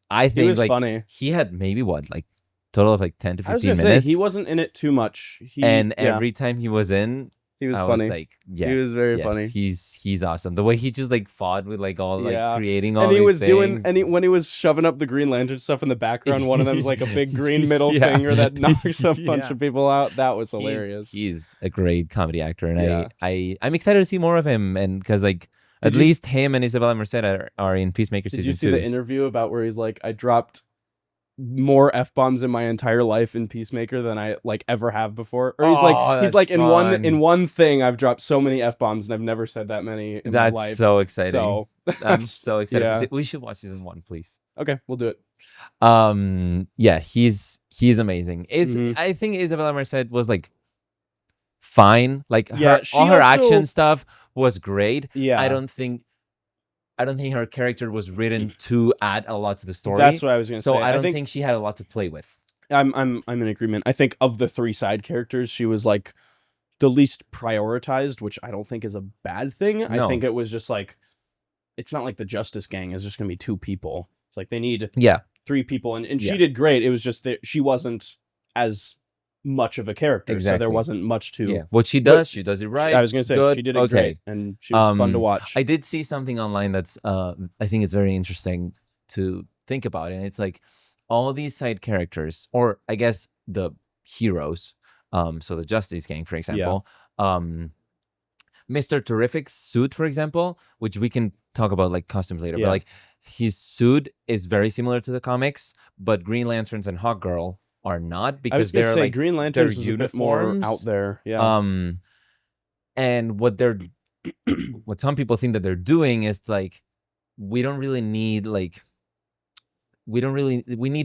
I think was like funny. he had maybe like total of like 10 to 15 I was gonna minutes. say he wasn't in it too much. Every time he was in, he was I funny. was like, yes, he was very funny. He's awesome. The way he just like fought with like all like creating all and he these was things. when he was shoving up the Green Lantern stuff in the background, one of them was like a big green middle finger that knocks a bunch of people out. That was hilarious. He's a great comedy actor, and I'm excited to see more of him. And because like at least him and Isabella Merced are in Peacemaker season 2. Did you see the interview about where he's like, I dropped more F-bombs in my entire life in Peacemaker than I like ever have before? Or he's like in one thing I've dropped so many F-bombs and I've never said that many in my life. That's so exciting. So I'm so excited. Yeah. We should watch season 1, please. Okay, we'll do it. Yeah, he's amazing. I think Isabella Merced was like fine. Like all her action stuff was great. Yeah. I don't think her character was written to add a lot to the story. That's what I was gonna say. So I don't think she had a lot to play with. I'm in agreement. I think of the 3 side characters, she was like the least prioritized, which I don't think is a bad thing. No. I think it was just like, it's not like the Justice Gang is just gonna be 2 people. It's like they need 3 people, and she did great. It was just that she wasn't as much of a character, so there wasn't much to. Yeah, what she does, she does it right. I was gonna say she did it great, and she was fun to watch. I did see something online that's I think it's very interesting to think about, and it's like all these side characters, or I guess the heroes, so the Justice Gang, for example, Mr. Terrific's suit, for example, which we can talk about like costumes later, but like his suit is very similar to the comics, but Green Lanterns and Hawkgirl are not, because they're like Green Lanterns is a bit more out there. Yeah. And what some people think that they're doing is like, we need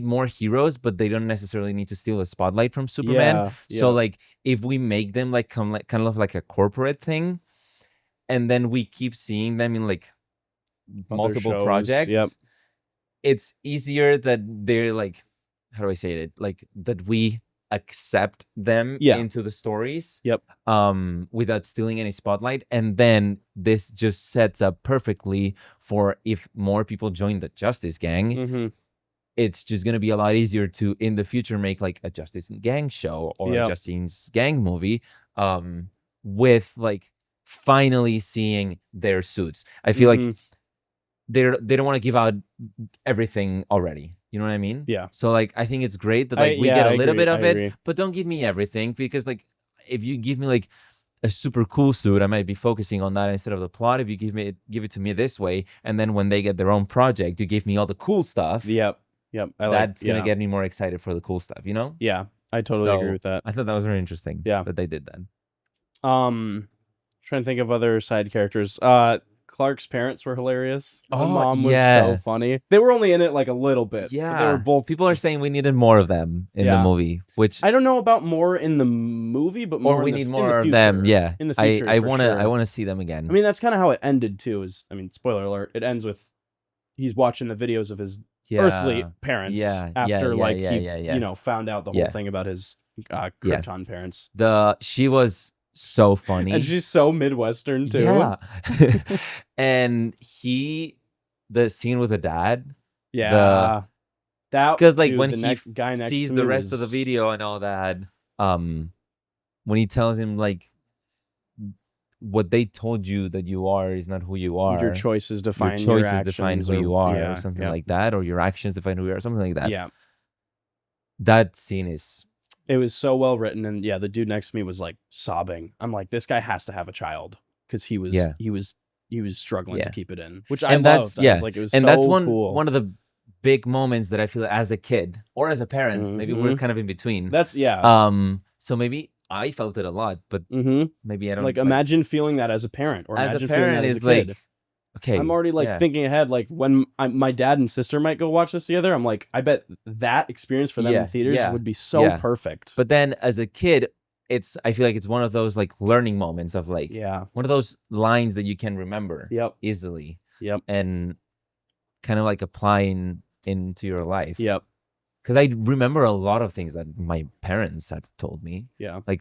more heroes, but they don't necessarily need to steal the spotlight from Superman. So like if we make them like kind of like a corporate thing, and then we keep seeing them in like multiple projects, it's easier that they're like, how do I say it? Like that we accept them into the stories without stealing any spotlight. And then this just sets up perfectly for, if more people join the Justice Gang, it's just going to be a lot easier to in the future make like a Justice Gang show or a Justice Gang movie with like finally seeing their suits. I feel like they don't want to give out everything already. You know what I mean? Yeah. So like I think it's great that like we get a little bit of it, but don't give me everything, because like if you give me like a super cool suit, I might be focusing on that instead of the plot. If you give it to me this way, and then when they get their own project, you give me all the cool stuff. Yep. That's gonna get me more excited for the cool stuff, you know? Yeah, I totally agree with that. I thought that was very interesting. Yeah, that they did that. Trying to think of other side characters. Clark's parents were hilarious. The mom was so funny. They were only in it like a little bit. Yeah, they were both. People are saying we needed more of them in the movie, which I don't know about more in the movie, but more we need more of them. Yeah, in the future. I want to see them again. I mean, that's kind of how it ended too. Spoiler alert. It ends with he's watching the videos of his earthly parents. After he found out the whole thing about his Krypton parents. She was so funny, and she's so Midwestern too. Yeah. And the scene with the dad, that because like when he guy sees the rest of the video and all that, when he tells him like, what they told you that you are is not who you are. Your choices define define who you are, or something like that, or your actions define who you are, something like that. Yeah, that scene is. It was so well written, and the dude next to me was like sobbing. I'm like, this guy has to have a child, because he was struggling to keep it in, which I loved. I was like, it was that's cool. one of the big moments that I feel as a kid or as a parent, maybe we're kind of in between. So maybe I felt it a lot, but maybe I don't. Like, imagine feeling that as a parent, or as imagine a parent feeling that is as a kid. like. Okay, I'm already like thinking ahead, like when my dad and sister might go watch this together. I'm like, I bet that experience for them in theaters would be so perfect. But then as a kid, I feel like it's one of those like learning moments of like one of those lines that you can remember easily. And kind of like applying into your life. Yep. Because I remember a lot of things that my parents had told me, Yeah. like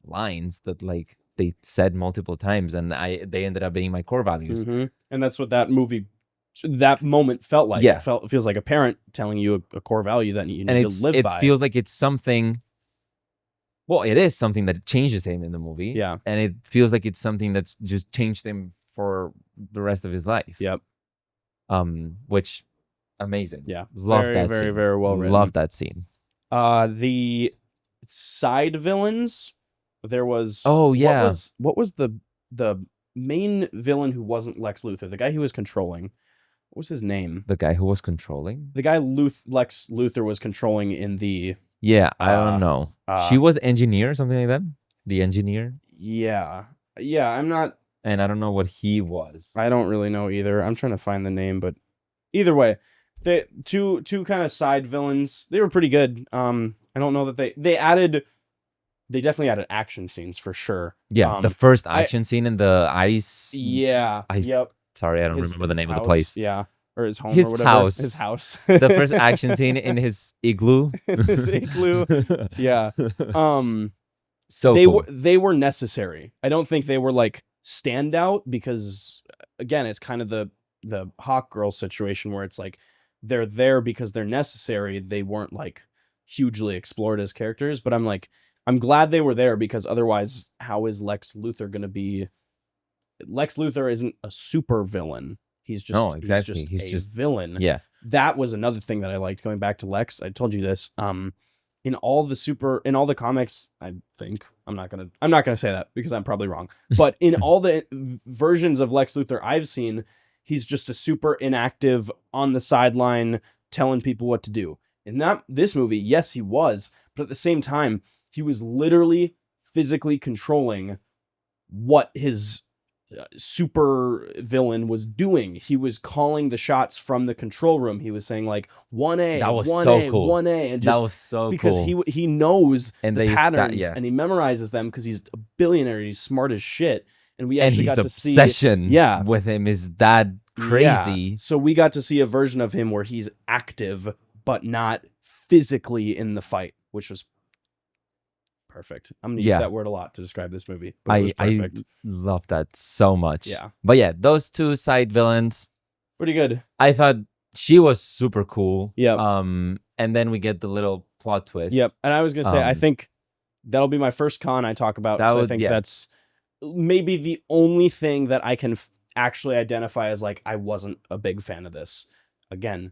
lines that like they said multiple times, and they ended up being my core values. And that's what that movie, that moment felt like. Yeah. It feels like a parent telling you a core value that you need to live by. It feels like it's something. Well, it is something that changes him in the movie. Yeah. And it feels like it's something that's just changed him for the rest of his life. Yep. Which amazing. Yeah. Love very, that very, scene. very well written. Love that scene. The side villains, there was what was the main villain who wasn't Lex Luthor, the guy who was controlling? What was his name? The guy who was controlling? The guy Lex Luthor was controlling in the I don't know. She was engineer, something like that? The engineer? Yeah, I'm not, and I don't know what he was. I don't really know either. I'm trying to find the name, but either way, the two kind of side villains, they were pretty good. I don't know that they definitely added action scenes for sure. Yeah, the first action scene in the ice. Yeah. Yep. Sorry, I don't remember the name house, of the place. or his home, his or whatever. house. His house. The first action scene in his igloo. His igloo. Yeah. So cool. They were necessary. I don't think they were like standout because, again, it's kind of the Hawk Girl situation where it's like they're there because they're necessary. They weren't like hugely explored as characters, but I'm glad they were there, because otherwise, how is Lex Luthor going to be? Lex Luthor isn't a super villain. He's just he's just a villain. Yeah. That was another thing that I liked, going back to Lex. I told you this. In all the comics, I think I'm not gonna say that because I'm probably wrong. But in all the versions of Lex Luthor I've seen, he's just a super inactive, on the sideline, telling people what to do. In this movie, yes, he was, but at the same time, he was literally physically controlling what his super villain was doing. He was calling the shots from the control room. He was saying like 1A, that was 1A, so cool. 1A, and just that was so because cool. he knows and the patterns and he memorizes them because he's a billionaire. He's smart as shit, and we actually got to see obsession with him is that crazy. Yeah. So we got to see a version of him where he's active but not physically in the fight, which was perfect. I'm gonna use that word a lot to describe this movie. But it was perfect. I love that so much. Yeah. But yeah, those two side villains, pretty good. I thought she was super cool. Yeah. And then we get the little plot twist. Yep. And I was gonna say, I think that'll be my first con I talk about. I think that's maybe the only thing that I can actually identify as like I wasn't a big fan of this. Again,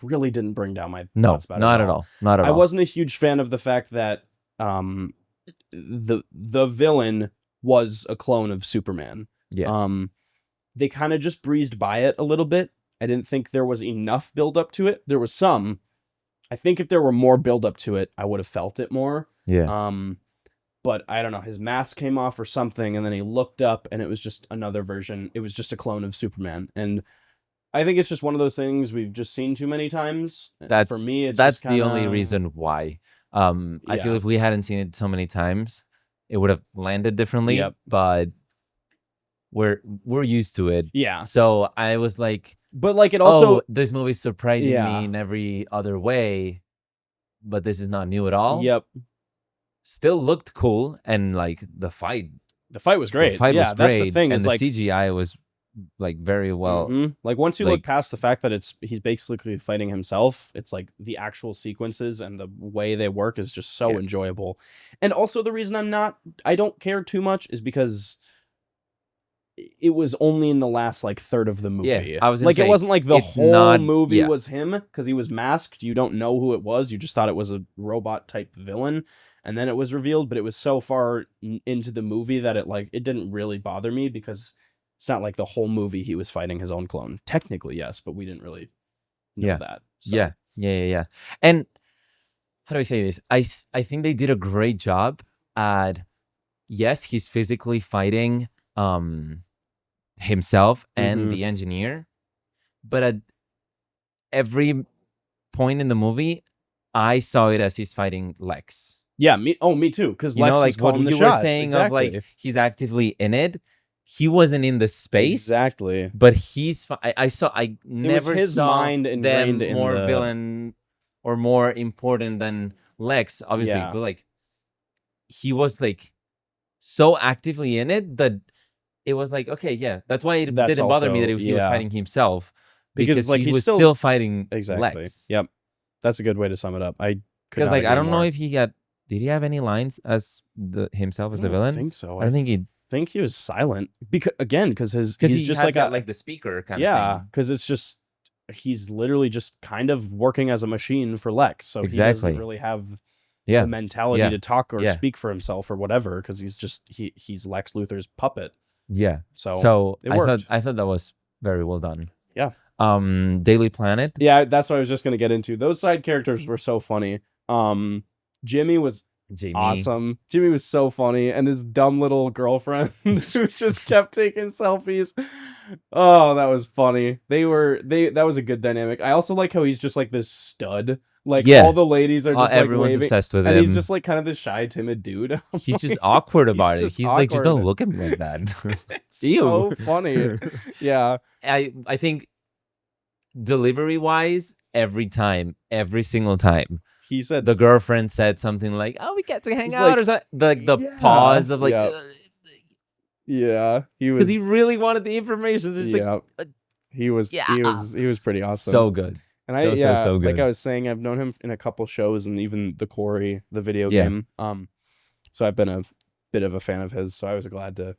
really didn't bring down my thoughts about it. Not at all. Not at all. I wasn't a huge fan of the fact that the villain was a clone of Superman. Yeah. They kind of just breezed by it a little bit. I didn't think there was enough build up to it. There was some. I think if there were more build up to it, I would have felt it more. Yeah. But I don't know. His mask came off or something, and then he looked up, and it was just another version. It was just a clone of Superman, and I think it's just one of those things we've just seen too many times. For me, that's the only reason why. I feel if we hadn't seen it so many times, it would have landed differently. Yep. But we're used to it. Yeah. So I was like, but like it also, this movie's surprising me in every other way, but this is not new at all. Yep. Still looked cool, and like the fight was great. The fight was great. That's the thing. And is the like, CGI was like very well. Like once you look past the fact that he's basically fighting himself, it's like the actual sequences and the way they work is just so enjoyable. And also the reason I don't care too much is because it was only in the last like third of the movie. Yeah, I was gonna like, say, it wasn't like the whole movie was him, because he was masked. You don't know who it was. You just thought it was a robot type villain. And then it was revealed, but it was so far into the movie that it didn't really bother me, because it's not like the whole movie he was fighting his own clone. Technically, yes, but we didn't really know that. So. Yeah. And how do I say this? I think they did a great job at, yes, he's physically fighting himself and the engineer, but at every point in the movie, I saw it as he's fighting Lex. Yeah, me too. Because Lex was calling the shots. You were saying of like he's actively in it. he wasn't in the space. Exactly. But I never his saw mind them ingrained in more the- villain or more important than Lex, obviously. Yeah. But like, he was like so actively in it that it was like, okay, yeah, that's why it That's didn't bother me that also- he was yeah. fighting himself, Because, because like, he he's was still- still fighting Exactly. Lex. Yep. That's a good way to sum it up. I could Because not like, I agree don't know more. if did he have any lines as himself as a I villain? think so. I don't think he think he was silent because he's he just had like got a like the speaker kind of yeah, thing. because it's just he's literally just kind of working as a machine for Lex, so he Exactly. doesn't really have Yeah. the mentality Yeah. to talk or Yeah. speak for himself or whatever, because he's Lex Luthor's puppet. Yeah. So, So it I worked. thought that was very well done. Yeah. Daily Planet. Yeah, that's what I was just gonna get into. Those side characters were so funny. Jimmy was Jamie. awesome. Jimmy was so funny, and his dumb little girlfriend who just kept taking selfies. Oh, that was funny. That was a good dynamic. I also like how he's just like this stud. Like, Yeah. all the ladies are just like Everyone's waving, obsessed with and him. he's just like kind of this shy, timid dude. He's just awkward about it. just He's like, just don't awkward. look at me like that. It's so funny. Yeah. I think delivery wise, every single time, He said the girlfriend said something like, "Oh, we get to hang He's out," like, or something. The yeah, pause of like, yeah. Yeah, he because was. he really wanted the information. So just Yeah, he was. yeah. He was pretty like, awesome. so good. And so good. like I was saying, I've known him in a couple shows and even the Quarry, the video Yeah. game. So I've been a bit of a fan of his. So I was glad to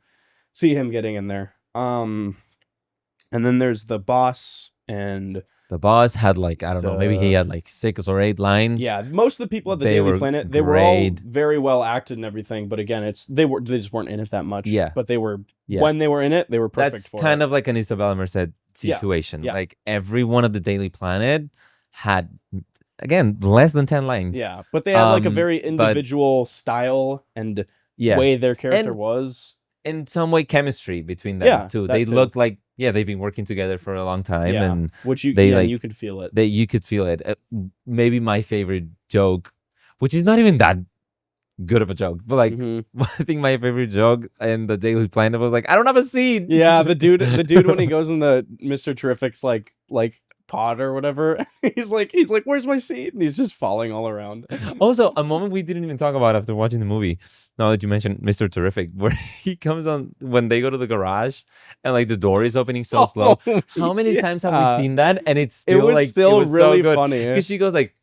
see him getting in there. And then there's the boss and The boss had like, I don't know, maybe he The- had like 6 or 8 lines. yeah, most of the people at the They Daily were Planet, they were all great. very well acted and everything. But again, they just weren't in it that much. Yeah. but they were Yeah. when they were in it, they were perfect That's for kind it. of like an Isabella Merced situation. yeah. Like every one of the Daily Planet had, again, less than 10 lines. Yeah, but they had like a very but- individual style and Yeah. way their character And- was. In some way, chemistry between them Yeah, too. that They too. look like, yeah, they've been working together for a long time, Yeah. and Which you they, like- you could feel it. you could feel it. Maybe my favorite joke, which is not even that good of a joke, but like Mhm. I think my favorite joke in the Daily Planet was like, I don't have a seat. Yeah, the dude when he goes in the Mr. Terrific's like pod or whatever, he's like, where's my seat? And he's just falling all around. Also, a moment we didn't even talk about after watching the movie, now that you mentioned Mr. Terrific, where he comes on when they go to the garage and like the door is opening so slow. How many times have we seen that? And it's It still was like still it was really so good. funny. Because she goes like,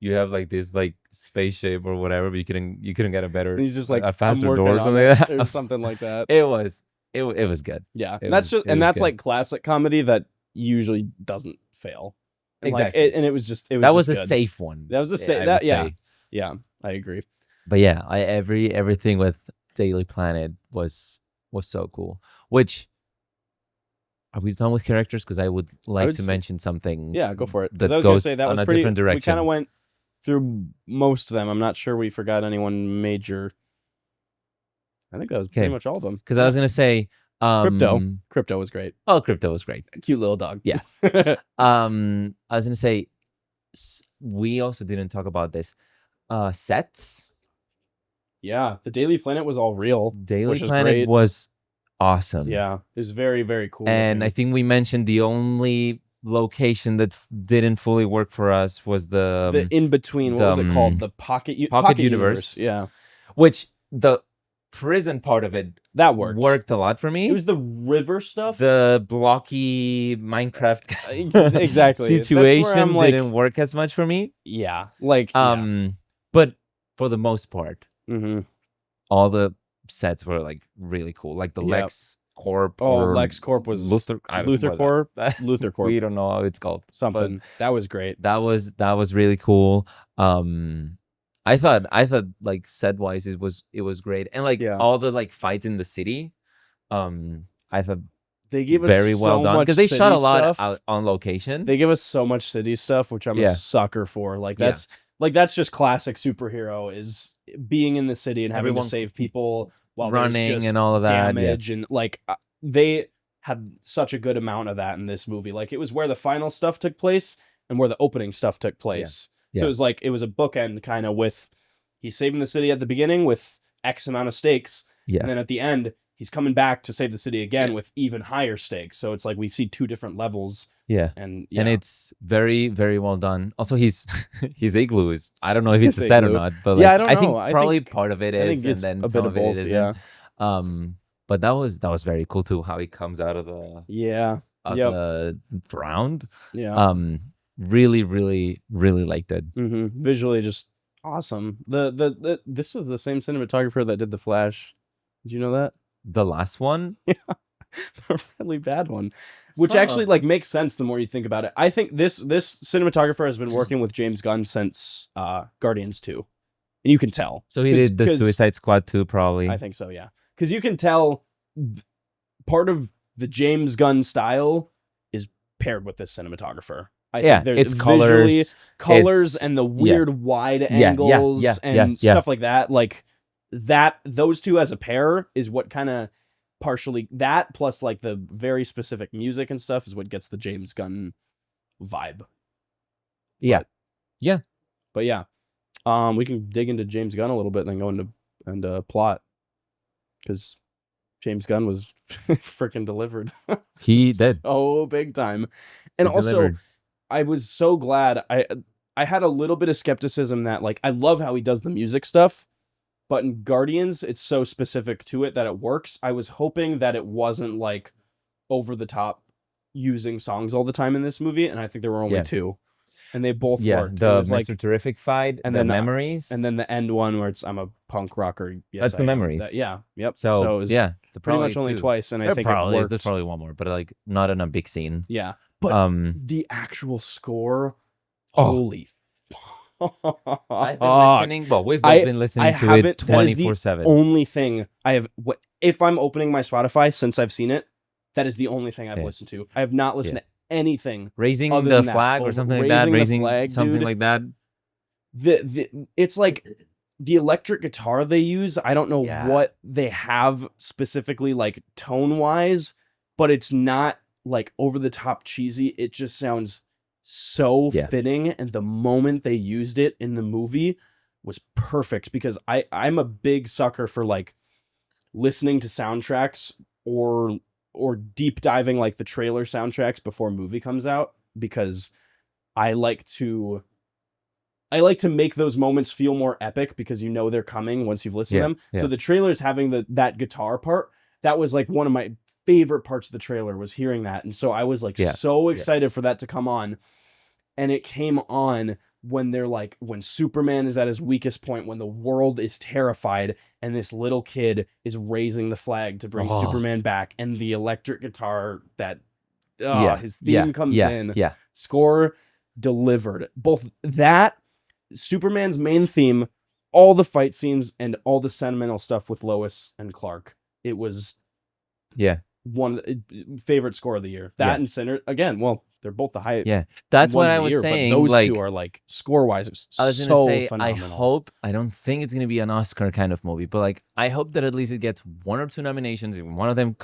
you have like this like spaceship or whatever, but you couldn't get a better And he's just like, a I'm faster working door or on something it, like or that. something like that. It was good. Yeah, It that's was- just it and was that's good. like classic comedy that usually doesn't fail. And like, Exactly. and it was just That was just a good. safe one. That was a I safe. would That yeah, say. yeah, I agree. But yeah, everything with Daily Planet was so cool. Which, are we done with characters? Because I would like would to s- mention something. Yeah, go for it. Because That I was gonna goes say that on was a pretty. different We direction. kind of went through most of them. I'm not sure we forgot anyone major. I think that was pretty Okay. much all of them. Because I was gonna say, Crypto was great. Oh, Crypto was great. Cute little dog. Yeah. I was gonna say, we also didn't talk about this. Sets. Yeah, the Daily Planet was all real. Daily which is Planet great. was awesome. Yeah, it was very, very cool. And I looking. think we mentioned the only location that didn't fully work for us was the in between. What was it called? The Pocket Universe. Yeah, which the prison part of it that worked. worked a lot for me. It was the river stuff. The blocky Minecraft Exactly. That's where situation I'm like- didn't work as much for me. Yeah, like But for the most part, hmm all the sets were like really cool. Like the Yep. Lex Corp. Oh, or LexCorp was Luther. I don't Luther know Corp. what Luther Corp. We don't know how it's called. but Something that was great. that was really cool. I thought like set wise it was great, and like Yeah. all the like fights in the city. I thought They gave us very well so done much because they shot a city lot stuff. out on location. They give us so much city stuff, which I'm Yeah. a sucker for. Like Yeah. that's just classic superhero is being in the city and having Everyone to save people while there's running just and all of that. Yeah. damage and like they had such a good amount of that in this movie. Like it was where the final stuff took place and where the opening stuff took place. Yeah. So it was like it was a bookend kind of with he's saving the city at the beginning with X amount of stakes. Yeah. And then at the end, he's coming back to save the city again Yeah. with even higher stakes. So it's like we see 2 different levels. Yeah. And And it's very, very well done. Also, his igloo is, I don't know if it's a His set or igloo. not, but Yeah, like, I don't I think know. I probably think- part of it I is, think it's and then a some bit of of it both. isn't. But that was very cool too, how he comes out of the Yeah. the ground. Yeah. Really, really, really liked it. Visually just awesome. The this was the same cinematographer that did The Flash. Did you know that? The last one, A really bad one, which Huh. actually like makes sense the more you think about it. I think this cinematographer has been working with James Gunn since Guardians 2, and you can tell. so he did the Suicide Squad 2 probably. I think so, yeah, because you can tell part of the James Gunn style is paired with this cinematographer. I think there's it's visually colors it's- and the weird wide angles and stuff like that. Like that, those two as a pair is what kind of partially that plus like the very specific music and stuff is what gets the James Gunn vibe. Yeah. But yeah, we can dig into James Gunn a little bit and then go into plot, because James Gunn was freaking delivered. He did. So big time. And He also delivered. I was so glad. I had a little bit of skepticism that like I love how he does the music stuff, but in Guardians it's so specific to it that it works. I was hoping that it wasn't like over the top using songs all the time in this movie, and I think there were only 2. And they both worked. The It was Mr. like Terrific fight, and the then, memories, and then the end one where it's I'm a punk rocker. Yes, That's the I am. memories. Yeah. Yep. So it was yeah, pretty much only 2. And I There think it probably worked. there's probably one more, but like not in a big scene. Yeah. But the actual score, holy. I've been listening. Well, we've both been listening to it 24/7. Only thing I have. If I'm opening my Spotify since I've seen it, that is the only thing I've listened to. I have not listened to anything. Raising other the than that. flag or something like that. Raising the Raising flag, something dude. like that. It's like the electric guitar they use. I don't know what they have specifically, like tone wise, but it's not like over the top cheesy. It just sounds so fitting, and the moment they used it in the movie was perfect, because I'm a big sucker for like listening to soundtracks or deep diving like the trailer soundtracks before a movie comes out, because I like to make those moments feel more epic, because you know they're coming once you've listened to them. So the trailers having that guitar part, that was like one of my favorite parts of the trailer, was hearing that. And so I was like so excited for that to come on. And it came on when they're like, when Superman is at his weakest point, when the world is terrified, and this little kid is raising the flag to bring Superman back, and the electric guitar that his theme comes in. Score delivered. Both that, Superman's main theme, all the fight scenes, and all the sentimental stuff with Lois and Clark. It was one of the favorite score of the year. That and Sinner, again, well, they're both the highest. Yeah, that's what I was saying. But those like, 2 are like score wise. I was gonna say, phenomenal. I don't think it's gonna be an Oscar kind of movie, but like I hope that at least it gets 1 or 2 nominations, and one of them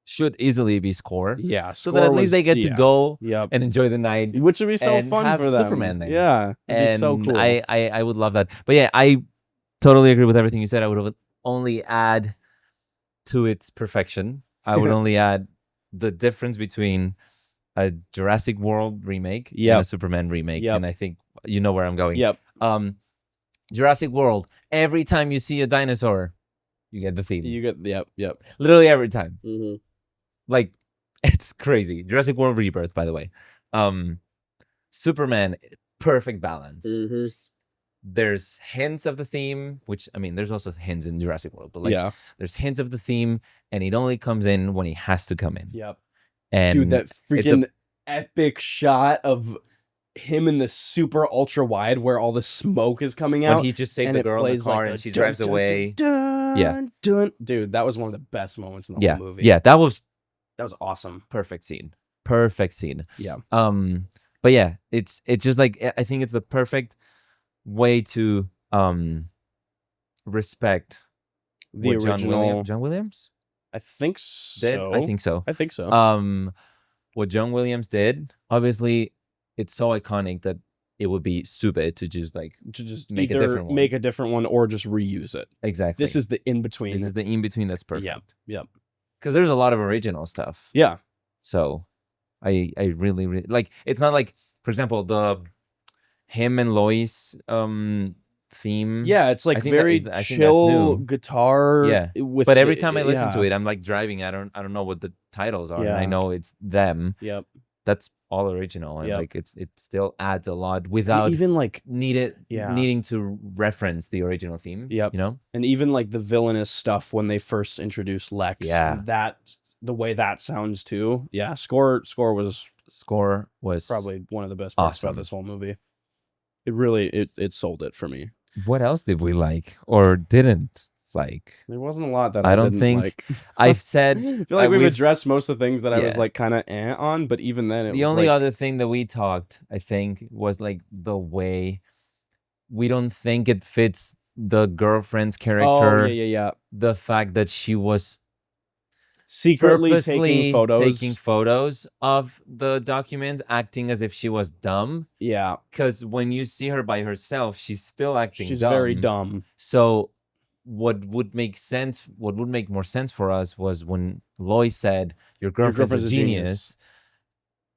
should easily be score. Yeah, so that at least they get to go and enjoy the night, which would be so fun have for them. Superman there. Yeah, it'd be so cool. I would love that. But yeah, I totally agree with everything you said. I would only add to its perfection. I would only add the difference between a Jurassic World remake and a Superman remake. And I think you know where I'm going. Jurassic World, every time you see a dinosaur, you get the theme. You get literally every time. Mm-hmm. Like, it's crazy. Jurassic World Rebirth, by the way. Superman, perfect balance. Mm-hmm. There's hints of the theme, which, I mean, there's also hints in Jurassic World, but like, there's hints of the theme, and it only comes in when he has to come in. Yep. And dude, that freaking epic shot of him in the super ultra wide where all the smoke is coming out. When he just saved the girl in the car and she drives away. Dude, that was one of the best moments in the whole movie. Yeah, that was awesome. Perfect scene. Yeah. But yeah, it's just like, I think it's the perfect way to respect the original John Williams. I think so. I think so. What John Williams did, obviously, it's so iconic that it would be stupid to just like to just make a either different one. make a different one or just reuse it. Exactly. This is the in between. This is the in between that's perfect. Yep. Because there's a lot of original stuff. Yeah. So I really, really like. It's not like, for example, the him and Lois theme. Yeah, it's like I think very I think that's chill new. guitar. Yeah. With But every time I listen to yeah. it, I'm like driving. I don't know what the titles are, and I Yeah. know it's them. Yep. That's all original, and Yep. like it still adds a lot And without even like needing to reference the original theme. Yep. You know. And even like the villainous stuff when they first introduced Lex. Yeah. And that the way that sounds too. Yeah. Score was probably one of the best parts about awesome. this whole movie. It really it sold it for me. What else did we like or didn't like? There wasn't a lot that I don't didn't think like. I've said. I feel like we've addressed most of the things that I was Yeah. like kind of on, but even then it The was only like, other thing that we talked, I think, was like the way we don't think it fits the girlfriend's character. oh yeah. The fact that she was Secretly purposely taking photos. of the documents, acting as if she was dumb. Yeah. Because when you see her by herself, she's still acting She's dumb. very dumb. So what would make more sense for us was when Lois said, your girlfriend's a genius.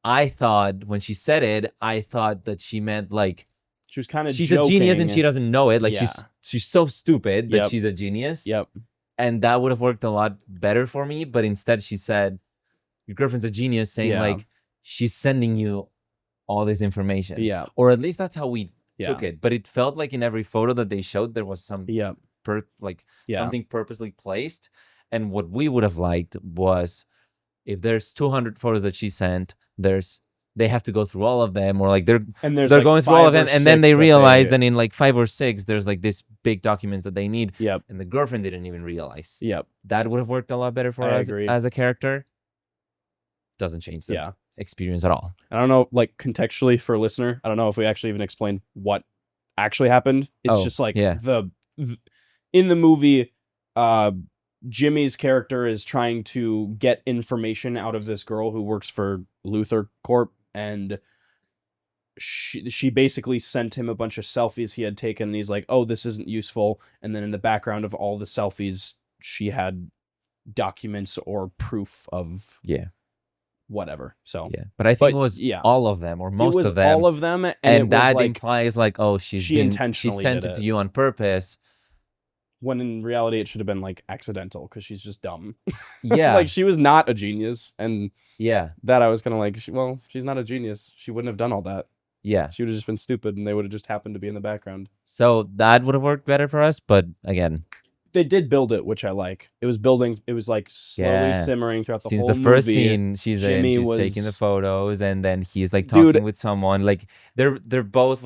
I thought when she said it, I thought that she meant like She was kind of she's a genius and she doesn't know it. Like Yeah. she's so stupid that Yep. she's a genius. Yep. And that would have worked a lot better for me. But instead she said, your girlfriend's a genius, saying Yeah. like she's sending you all this information. Yeah. Or at least that's how we Yeah. took it. But it felt like in every photo that they showed, there was some Yeah. something purposely placed. And what we would have liked was if there's 200 photos that she sent, they have to go through all of them, or like they're like going through all of them, and then 5 or they 6 realize that that in like 5 or 6 there's like this big documents that they need. Yep. And the girlfriend didn't even realize. Yep. That would have worked a lot better for I us agree. as a character. Doesn't change the experience at all. I don't know, like contextually for a listener, I don't know if we actually even explained what actually happened. It's just like in the movie, Jimmy's character is trying to get information out of this girl who works for Luther Corp, and she basically sent him a bunch of selfies he had taken, and he's like, oh, this isn't useful. And then in the background of all the selfies, she had documents or proof of whatever. So but I think it was all of them, or most of them. All of them, and that implies like, oh, she intentionally sent it to you on purpose. When in reality, it should have been like accidental because she's just dumb. Yeah, like she was not a genius, and that I was kind of like, well, she's not a genius. She wouldn't have done all that. Yeah, she would have just been stupid, and they would have just happened to be in the background. So that would have worked better for us. But again, they did build it, which I like. It was building. It was like slowly simmering throughout the whole movie. Since the first scene, she's taking the photos, and then he's like talking with someone. Like they're both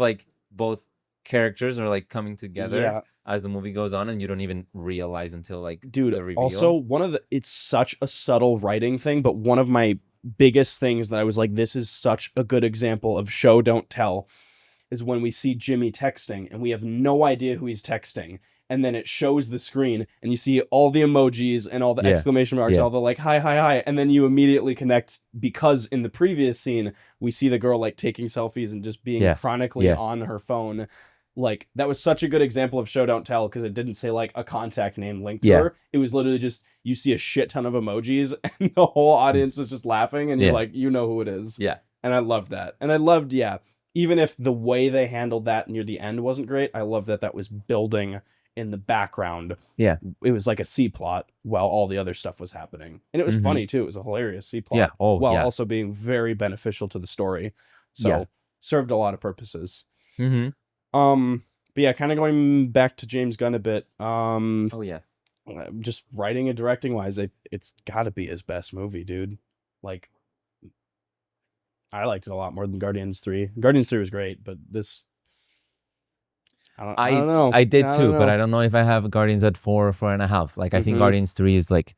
characters are like coming together as the movie goes on, and you don't even realize until like the reveal. Also, it's such a subtle writing thing, but one of my biggest things that I was like, this is such a good example of show don't tell, is when we see Jimmy texting and we have no idea who he's texting, and then it shows the screen and you see all the emojis and all the exclamation marks, all the like hi, and then you immediately connect because in the previous scene we see the girl like taking selfies and just being chronically on her phone. Like, that was such a good example of show don't tell, because it didn't say like a contact name linked to her. It was literally just, you see a shit ton of emojis and the whole audience was just laughing, and you're like, you know who it is. Yeah. And I loved that. And I loved, even if the way they handled that near the end wasn't great, I love that was building in the background. Yeah. It was like a C plot while all the other stuff was happening. And it was funny too. It was a hilarious C plot. Yeah. While also being very beneficial to the story. So served a lot of purposes. Mm-hmm. But yeah, kind of going back to James Gunn a bit. Just writing and directing wise, it's got to be his best movie, dude. Like, I liked it a lot more than Guardians 3. Guardians 3 was great, but this, I don't know. I did too, but I don't know if I have Guardians at 4 or 4.5. Like, I think Guardians 3 is like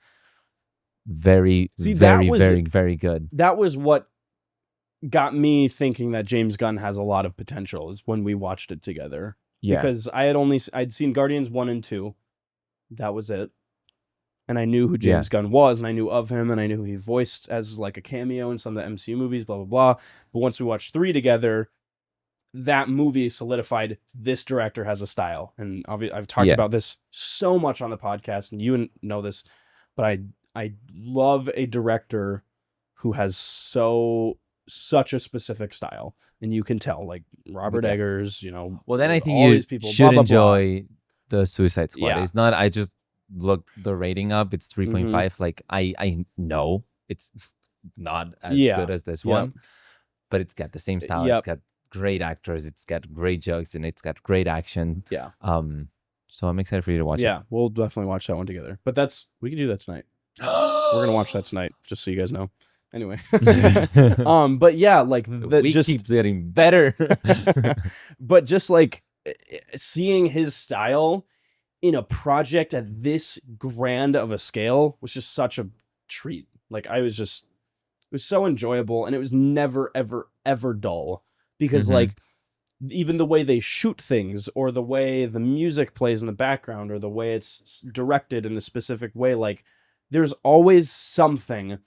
very good. That was what got me thinking that James Gunn has a lot of potential, is when we watched it together. Yeah. Because I'd seen Guardians 1 and 2. That was it. And I knew who James Gunn was, and I knew of him, and I knew he voiced as like a cameo in some of the MCU movies, blah, blah, blah. But once we watched 3 together, that movie solidified this director has a style. And I've talked Yeah. about this so much on the podcast, and you know this, but I love a director who has such a specific style, and you can tell, like Robert Yeah. Eggers, Well, then I think all you these people, should blah, blah, blah. enjoy the Suicide Squad. Yeah. It's not, I just looked the rating up. It's 3.5. Like, I know it's not as good as this one, but it's got the same style. It's got great actors. It's got great jokes, and it's got great action. Yeah. So I'm excited for you to watch it. Yeah, we'll definitely watch that one together. But we can do that tonight. We're gonna watch that tonight, just so you guys know. Anyway, but yeah, like we keep getting better. But just like seeing his style in a project at this grand of a scale was just such a treat. Like it was so enjoyable, and it was never, ever, ever dull, because like even the way they shoot things, or the way the music plays in the background, or the way it's directed in a specific way, like there's always something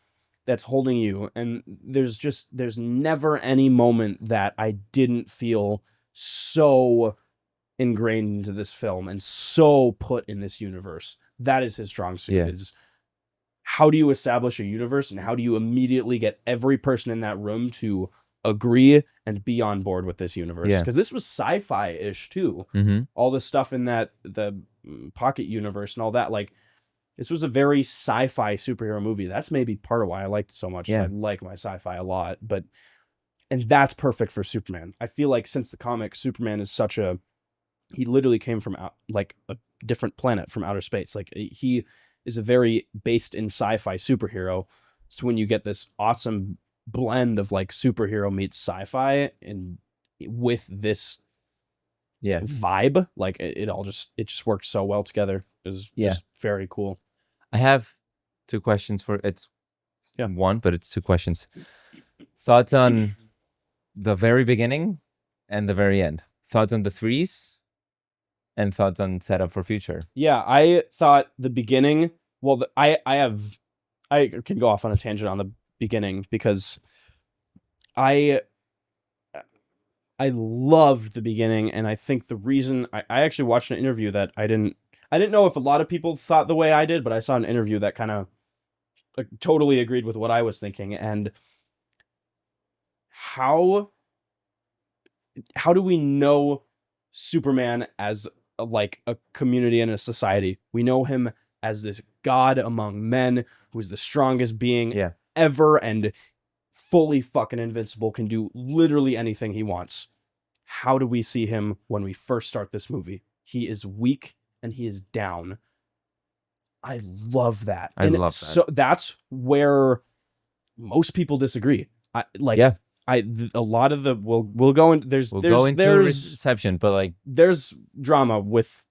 that's holding you, and there's never any moment that I didn't feel so ingrained into this film and so put in this universe. That is his strong suit. Is how do you establish a universe, and how do you immediately get every person in that room to agree and be on board with this universe? Because this was sci-fi-ish too. All the stuff in the Pocket universe and all that, like this was a very sci-fi superhero movie. That's maybe part of why I liked it so much. I like my sci-fi a lot, and that's perfect for Superman. I feel like since the comics, Superman is he literally came from like a different planet from outer space. Like he is a very based in sci-fi superhero. So when you get this awesome blend of like superhero meets sci-fi, and with this vibe, like it just worked so well together. It was just very cool. I have two questions for it's one, but it's two questions. Thoughts on the very beginning and the very end. Thoughts on the threes, and thoughts on setup for future. Yeah, I thought the beginning. Well, I can go off on a tangent on the beginning, because I loved the beginning, and I think the reason I actually watched an interview that I didn't know if a lot of people thought the way I did, but I saw an interview that kind of totally agreed with what I was thinking. And how do we know Superman as a community and a society? We know him as this god among men, who's the strongest being ever, and fully fucking invincible, can do literally anything he wants. How do we see him when we first start this movie? He is weak and he is down. I love that. I love that. So that's where most people disagree. A lot of the we'll go into reception, but like there's drama with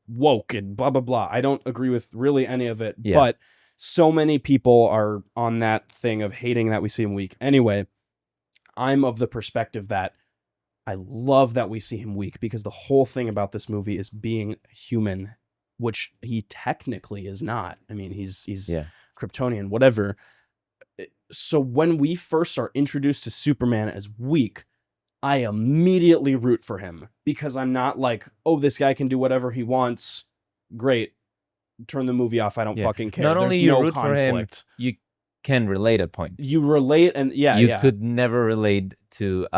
woke and blah blah blah. I don't agree with really any of it, but so many people are on that thing of hating that we see him weak. Anyway, I'm of the perspective that I love that we see him weak, because the whole thing about this movie is being human, which he technically is not. I mean, he's Kryptonian, whatever. So when we first are introduced to Superman as weak, I immediately root for him, because I'm not like, oh, this guy can do whatever he wants. Great. Turn the movie off. I don't fucking care. Not only There's you no root conflict. for him, you can relate at points. You relate, and you could never relate to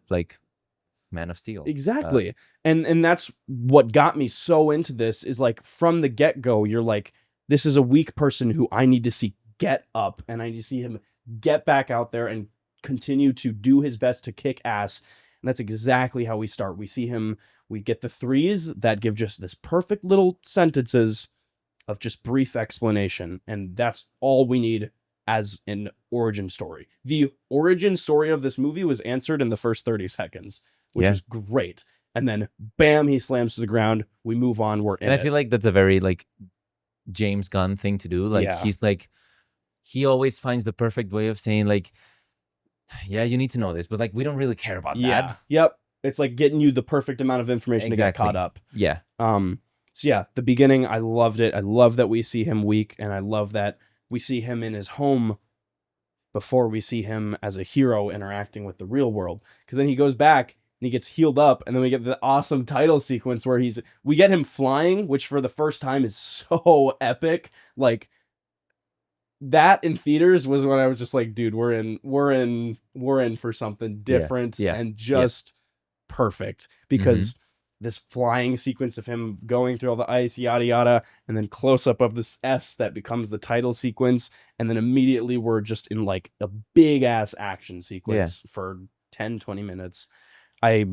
like Man of Steel. Exactly. And that's what got me so into this, is like from the get-go, you're like, this is a weak person who I need to see get up, and I need to see him get back out there and continue to do his best to kick ass. And that's exactly how we start. We see him, we get the threes that give just this perfect little sentences of just brief explanation, and that's all we need as an origin story. The origin story of this movie was answered in the first 30 seconds, which is great. And then bam, he slams to the ground. We move on. We're in and I feel like that's a very like James Gunn thing to do. Like he's like, he always finds the perfect way of saying like, yeah, you need to know this, but like we don't really care about that. Yep. It's like getting you the perfect amount of information to get caught up. Yeah. So yeah, the beginning, I loved it. I love that we see him weak, and I love that we see him in his home before we see him as a hero interacting with the real world. Because then he goes back and he gets healed up, and then we get the awesome title sequence where we get him flying, which for the first time is so epic. Like, that in theaters was when I was just like, dude, we're in for something different and just perfect, because this flying sequence of him going through all the ice, yada yada, and then close up of this S that becomes the title sequence, and then immediately we're just in like a big ass action sequence for 10-20 minutes. I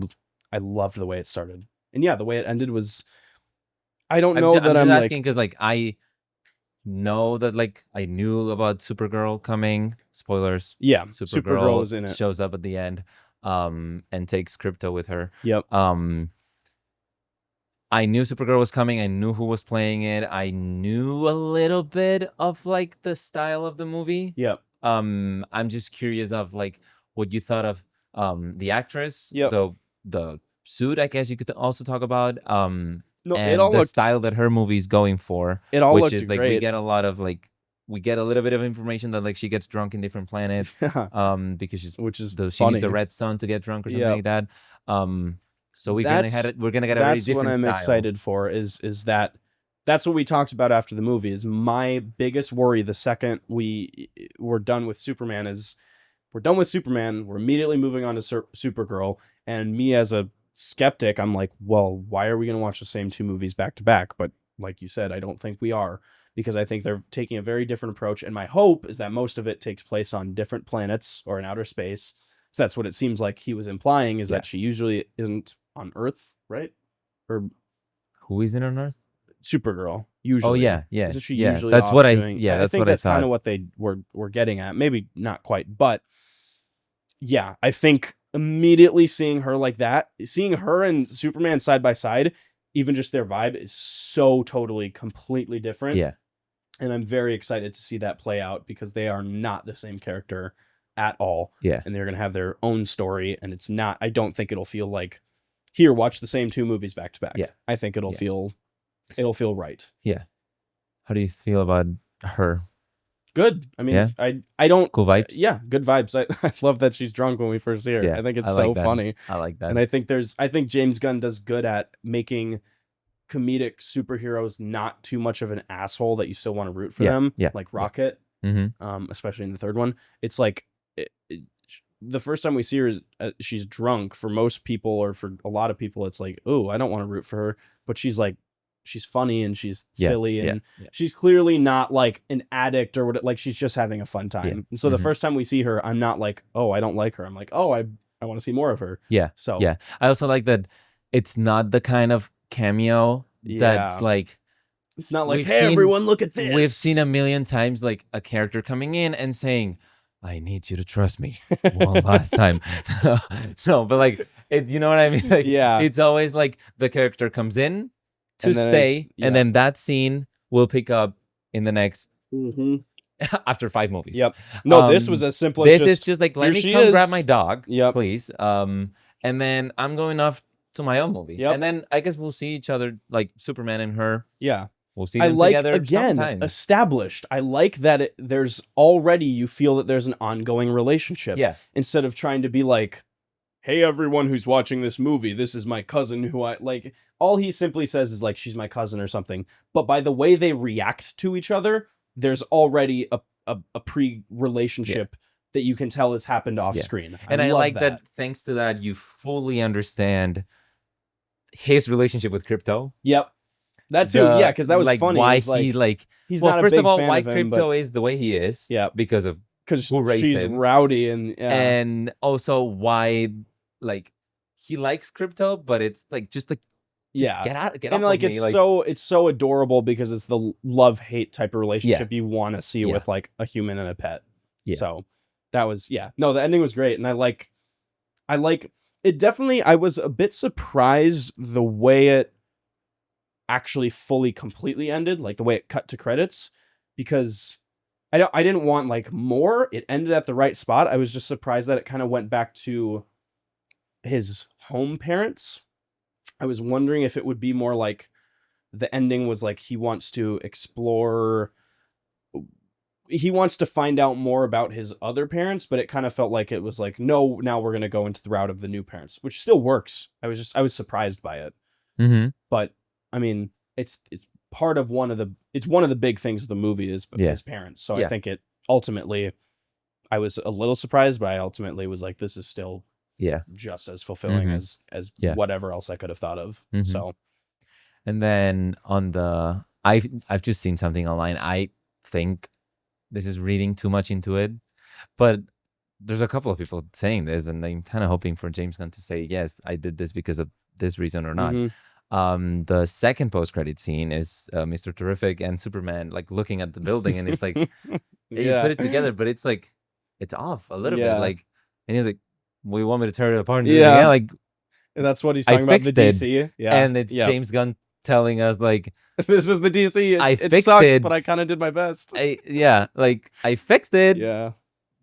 loved the way it started, and the way it ended was, I don't know that I'm I'm asking like, because like I know that like I knew about Supergirl coming. Spoilers. Supergirl is in it. Shows up at the end, and takes Crypto with her. Yep. I knew Supergirl was coming. I knew who was playing it. I knew a little bit of like the style of the movie. Yep. I'm just curious of like what you thought of the actress. Yep. The suit, I guess you could also talk about. No, and it all the looked, style that her movie's going for. It all which looked is like great. we get a lot of like we get a little bit of information that like she gets drunk in different planets. Because she needs a redstone to get drunk or something like that. So we're gonna get a very different That's what I'm style. excited for, is that that's what we talked about after the movie. Is my biggest worry the second we're done with Superman is we're done with Superman, we're immediately moving on to Supergirl, and me as a skeptic, I'm like, well, why are we going to watch the same two movies back to back? But like you said, I don't think we are, because I think they're taking a very different approach, and my hope is that most of it takes place on different planets or in outer space. So that's what it seems like he was implying, is that she usually isn't on Earth, right? Or who is in on Earth? Supergirl, usually. Oh yeah. Isn't she usually that's off what doing, I I think that's kind of what they were getting at. Maybe not quite, but yeah, I think immediately seeing her like that, seeing her and Superman side by side, even just their vibe is so totally completely different. Yeah. And I'm very excited to see that play out, because they are not the same character at all. Yeah. And they're going to have their own story, and it's not, I don't think it'll feel like, here, watch the same two movies back to back. Yeah. I think it'll feel right. Yeah. How do you feel about her? Good. I mean, I don't... Cool vibes? Yeah, good vibes. I love that she's drunk when we first see her. Yeah, I think it's I like so that. funny. I like that. And I think James Gunn does good at making comedic superheroes not too much of an asshole that you still want to root for them. Yeah. Like Rocket, especially in the third one. It's like, the first time we see her, she's drunk. For most people, or for a lot of people, it's like, oh, I don't want to root for her. But she's like, she's funny and she's silly, and she's clearly not like an addict or what. Like, she's just having a fun time. Yeah. And so the first time we see her, I'm not like, oh, I don't like her. I'm like, oh, I want to see more of her. Yeah. So yeah, I also like that it's not the kind of cameo that's like, it's not like, hey, everyone, look at this. We've seen a million times like a character coming in and saying, I need you to trust me one last time. No, but like, you know what I mean? Like, it's always like the character comes in to stay, and then that scene will pick up in the next after 5 movies. Yep. No, this was as simple as this is just like, let me come grab my dog, please. And then I'm going off to my own movie. Yep. And then I guess we'll see each other, like Superman and her. Yeah. We'll see them together again, sometime. Established. I like that there's already, you feel that there's an ongoing relationship. Yeah. Instead of trying to be like, hey, everyone who's watching this movie, this is my cousin who I like. All he simply says is like, she's my cousin or something. But by the way they react to each other, there's already a pre-relationship that you can tell has happened off screen. And I like that thanks to that, you fully understand his relationship with Crypto. Yep. That too, because that was like, funny. Why he's not first of all, why Crypto is the way he is. Yeah, because who raised she's him. Rowdy, and also why like he likes Crypto, but it's like just like get off and like of it's me. it's so adorable, because it's the love-hate type of relationship you want to see with like a human and a pet. So that was no, the ending was great, and I like it. Definitely, I was a bit surprised the way it actually fully completely ended, like the way it cut to credits, because I didn't want like more. It ended at the right spot. I was just surprised that it kind of went back to his home parents. I was wondering if it would be more like the ending was like he wants to explore he wants to find out more about his other parents, but it kind of felt like it was like, no, now we're gonna go into the route of the new parents, which still works. I was surprised by it, Mm-hmm. but I mean, it's part of one of the big things of the movie is his parents. So I think it ultimately, I was a little surprised, but I ultimately was like, this is still just as fulfilling as whatever else I could have thought of. So, and then on the I've just seen something online. I think this is reading too much into it, but there's a couple of people saying this, and I'm kind of hoping for James Gunn to say, yes, I did this because of this reason or not. The second post-credit scene is Mr. Terrific and Superman like looking at the building, and it's like you put it together, but it's like it's off a little bit, like, and he's like, well, you want me to tear it apart and do it again? Like, and that's what he's talking about, the DC. And it's James Gunn telling us like, this is the DC. I fixed sucked, it, but I kind of did my best. Like I fixed it.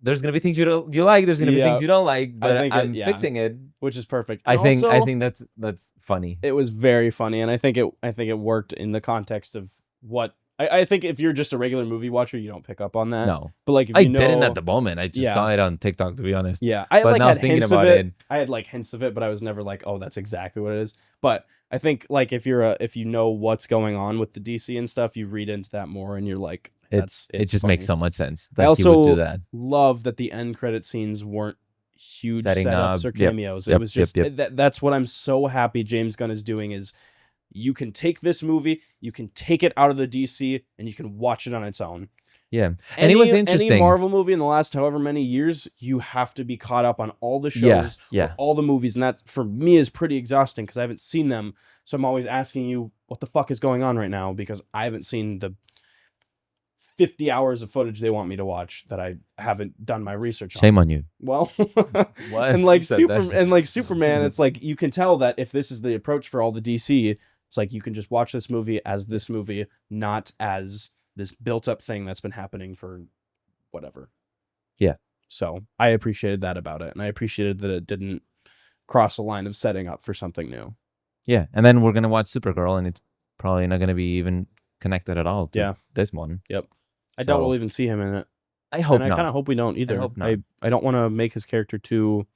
There's gonna be things you like. There's gonna be things you don't like, but I'm fixing it, which is perfect. And I think that's funny. It was very funny, and I think it worked in the context of what I think. If you're just a regular movie watcher, you don't pick up on that. No, but like if I didn't at the moment. I just saw it on TikTok, to be honest. I but like now had thinking hints about of it. it. I had like hints of it, but I was never like, oh, that's exactly what it is. But I think like if you know what's going on with the DC and stuff, you read into that more, and you're like, it just funny. Makes so much sense that I also he would do that. Love that the end credit scenes weren't huge Setting setups up, or cameos. It was just that's what I'm so happy James Gunn is doing is you can take this movie, you can take it out of the DC, and you can watch it on its own. Yeah, and it was interesting. Any Marvel movie in the last however many years, you have to be caught up on all the shows, or all the movies, and that for me is pretty exhausting because I haven't seen them. So I'm always asking you, what the fuck is going on right now? Because I haven't seen the 50 hours of footage they want me to watch that I haven't done my research on. Shame on you. Well, and like Superman, it's like you can tell that if this is the approach for all the DC, it's like you can just watch this movie as this movie, not as this built-up thing that's been happening for whatever. Yeah. So I appreciated that about it, and I appreciated that it didn't cross a line of setting up for something new. Yeah, and then we're gonna watch Supergirl, and it's probably not gonna be even connected at all to this one. Yep. I doubt we'll even see him in it. I hope not. I kind of hope we don't either. I hope not. I don't want to make his character too...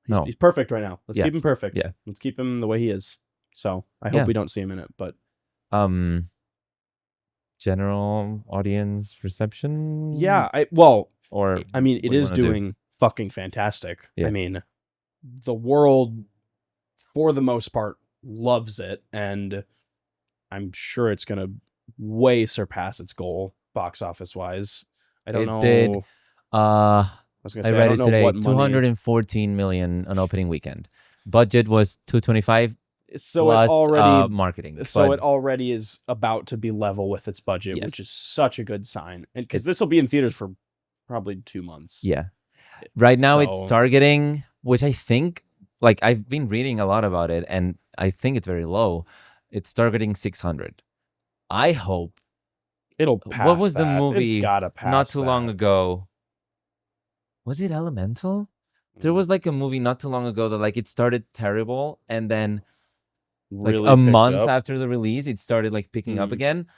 He's perfect right now. Let's keep him perfect. Yeah. Let's keep him the way he is. So I hope we don't see him in it, but... General audience reception? Yeah, it is doing fucking fantastic. Yeah. I mean, the world, for the most part, loves it, and I'm sure it's going to way surpass its goal box office wise. I don't know. Did. I was gonna say, I read it today. What 214 million on opening weekend. Budget was 225. So plus, it already marketing. So it already is about to be level with its budget, which is such a good sign. And because this will be in theaters for probably 2 months. Yeah. Right now it's targeting, which I think, like I've been reading a lot about it, and I think it's very low. It's targeting 600. I hope it'll pass. What was the movie it's gotta pass not too long ago? Was it Elemental? There was like a movie not too long ago that like it started terrible, and then like really a month up after the release, it started like picking up again.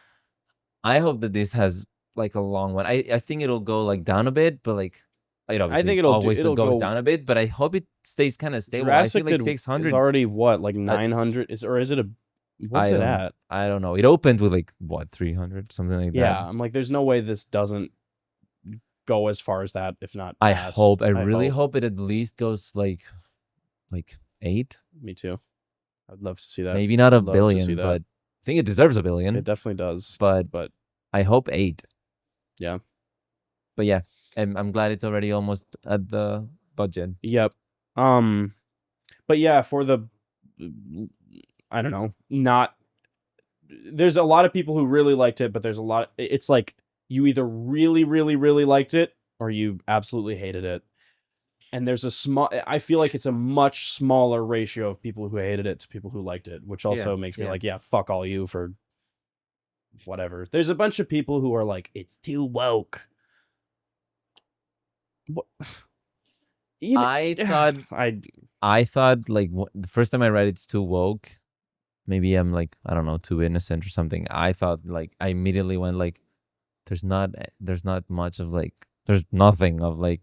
I hope that this has like a long one. I think it'll go like down a bit, but like I think it'll goes down a bit, but I hope it stays kind of stable. Jurassic I feel like 600 is already what, like 900 is it a what's it at? I don't know. It opened with like what, 300, something like that. Yeah, I'm like, there's no way this doesn't go as far as that, if not past. I really hope it at least goes like 8. Me too. I'd love to see that. Maybe not a billion, but I think it deserves a billion. It definitely does. But I hope 8. Yeah. But yeah, and I'm glad it's already almost at the budget. Yep. But yeah, for the, I don't know, there's a lot of people who really liked it, but there's a lot, it's like you either really, really, really liked it or you absolutely hated it. And there's I feel like it's a much smaller ratio of people who hated it to people who liked it, which also makes me like, yeah, fuck all you for whatever. There's a bunch of people who are like, it's too woke. What? I thought like the first time I read it's too woke. Maybe I'm like, I don't know, too innocent or something. I thought like, I immediately went like, there's not much of like there's nothing of like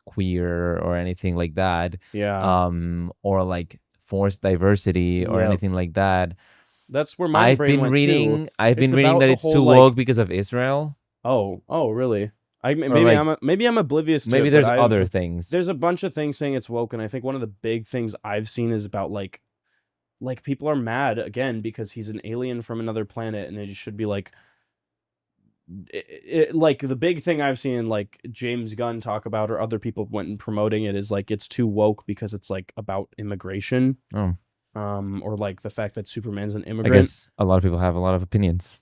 queer or anything like that, Yeah. or like forced diversity or Yep. anything like that. That's where my brain went too. I've It's been reading about that the it's too whole woke like, because of Israel, oh, really? or like Maybe I'm oblivious to maybe it, but there's other things. there's a bunch of things saying it's woke, and I think one of the big things I've seen is about like people are mad again because he's an alien from another planet, and it should be like like the big thing I've seen like James Gunn talk about or other people went and promoting it is like it's too woke because it's like about immigration, Oh, or like the fact that Superman's an I immigrant. guess a lot of people have a lot of opinions.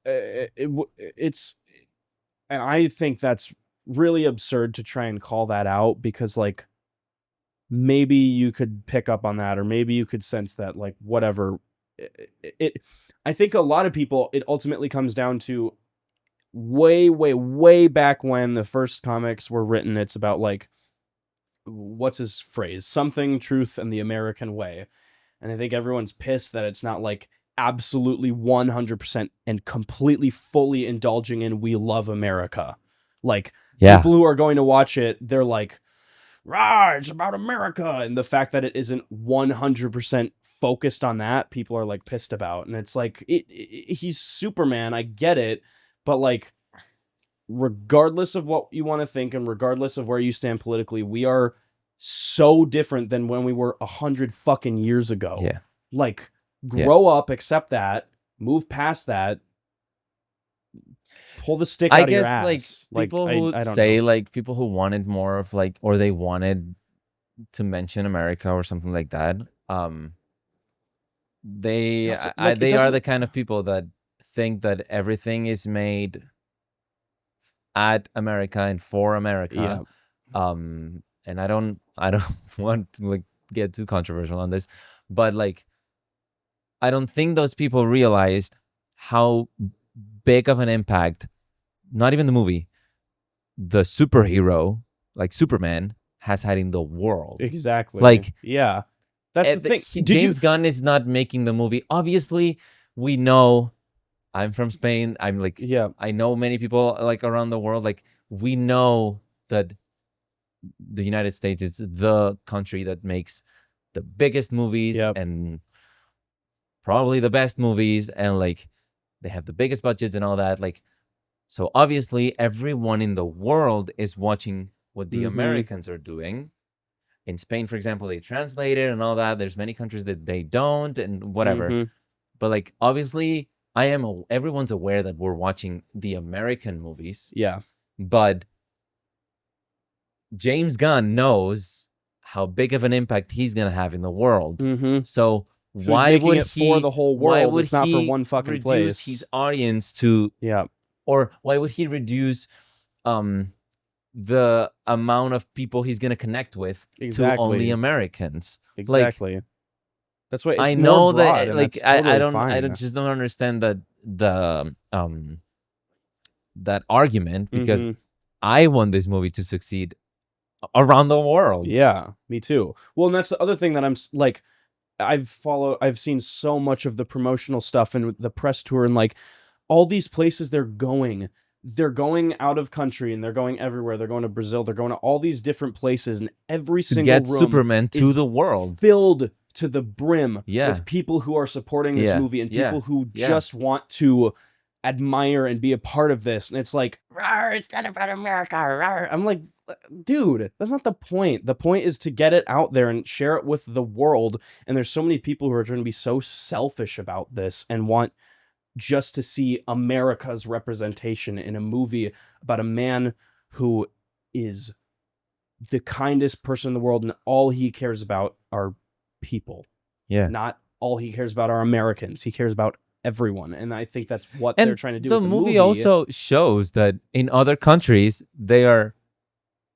It's and I think that's really absurd to try and call that out because like maybe you could pick up on that or maybe you could sense that like whatever it I think a lot of people it ultimately comes down to way back when the first comics were written. It's about like what's his phrase, something, truth, and the American way. And I think everyone's pissed that it's not like absolutely 100% and completely fully indulging in we love America. Like Yeah. people who are going to watch it, they're like, rah, it's about America. And the fact that it isn't 100% focused on that, people are like pissed about. And it's like, he's Superman. I get it. But like, regardless of what you want to think and regardless of where you stand politically, we are so different than when we were 100 fucking years ago. Yeah. Like, grow up, accept that, move past that, pull the stick out of your ass. Like people who I don't say know. like people who wanted more of like, or they wanted to mention America or something like that. They Like, they are the kind of people that think that everything is made at America and for America. Yeah. And I don't want to like get too controversial on this, but like I don't think those people realized how big of an impact, not even the movie, the superhero like Superman has had in the world. Exactly. Like, yeah. That's the thing. James Gunn is not making the movie. Obviously, we know. I'm from Spain. I'm like, yeah. I know many people like around the world. Like, we know that the United States is the country that makes the biggest movies and probably the best movies, and like they have the biggest budgets and all that. Like, so obviously everyone in the world is watching what the Americans are doing. In Spain, for example, they translate it and all that. There's many countries that they don't and whatever. But like, obviously, everyone's aware that we're watching the American movies. Yeah. But James Gunn knows how big of an impact he's gonna have in the world. So why would it for the whole world? Why would it's not for one fucking reduce place. his audience to or why would he reduce the amount of people he's gonna connect with to only Americans? Exactly. Like, that's why it's I know more broad, that and like that's totally I don't fine. just don't understand that that argument, because I want this movie to succeed around the world. Yeah, me too. Well, and that's the other thing that I'm like, I've seen so much of the promotional stuff and the press tour and like all these places they're going out of country and they're going everywhere. They're going to Brazil. They're going to all these different places, and every single get room Superman to the world filled to the brim Yeah. with people who are supporting this Yeah. movie and Yeah. people who Yeah. just want to admire and be a part of this. And it's like, "Rawr, it's not about America. Rawr." I'm like, dude, that's not the point. The point is to get it out there and share it with the world. And there's so many people who are going to be so selfish about this and want just to see America's representation in a movie about a man who is the kindest person in the world, and all he cares about are people. Yeah. Not all he cares about are Americans. He cares about everyone. And I think that's what they're trying to do. The with movie also shows that in other countries they are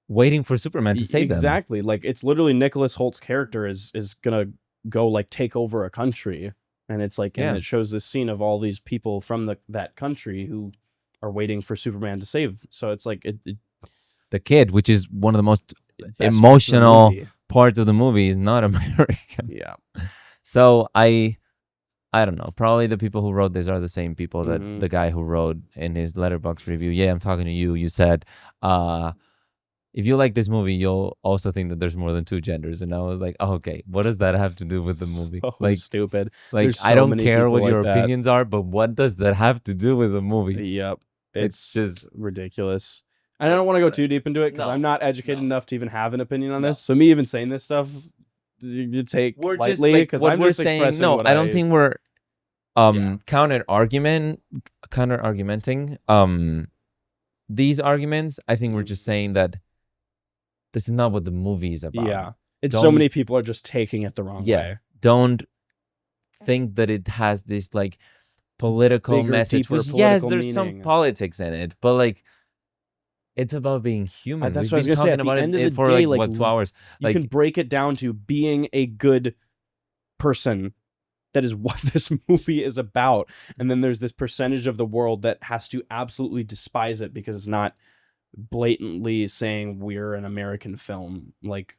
waiting for Superman to save them. Exactly. Like, it's literally Nicholas Holt's character is gonna go like take over a country. And it's like, and it shows this scene of all these people from that country who are waiting for Superman to save. So it's like the kid, which is one of the most emotional parts of the movie, is not American. Yeah. So I I don't know. Probably the people who wrote this are the same people that Mhm. the guy who wrote in his Letterboxd review. Yeah, I'm talking to you. You said, if you like this movie, you'll also think that there's more than two genders. And I was like, oh, okay, what does that have to do with the movie? So stupid. Like There's I so don't many care people what like your that. opinions are, but what does that have to do with the movie? Yep. It's It's just ridiculous. And I don't want to go too deep into it because No, I'm not educated no. enough to even have an opinion on No. this. So me even saying this stuff, you take we're just lightly like because what I'm we're just saying. expressing No, what I don't think we're Yeah. counter argumenting these arguments. I think we're just saying that this is not what the movie is about. Yeah. It's so Don't- many people are just taking it the wrong way. Don't think that it has this like political Bigger, message. deeper Which yes, political there's some meaning. politics in it, but like it's about being human. That's We've what I was been gonna say. At talking the about end of it the for day, like like, what 2 hours. You Like can break it down to being a good person. That is what this movie is about. And then there's this percentage of the world that has to absolutely despise it because it's not blatantly saying we're an American film. Like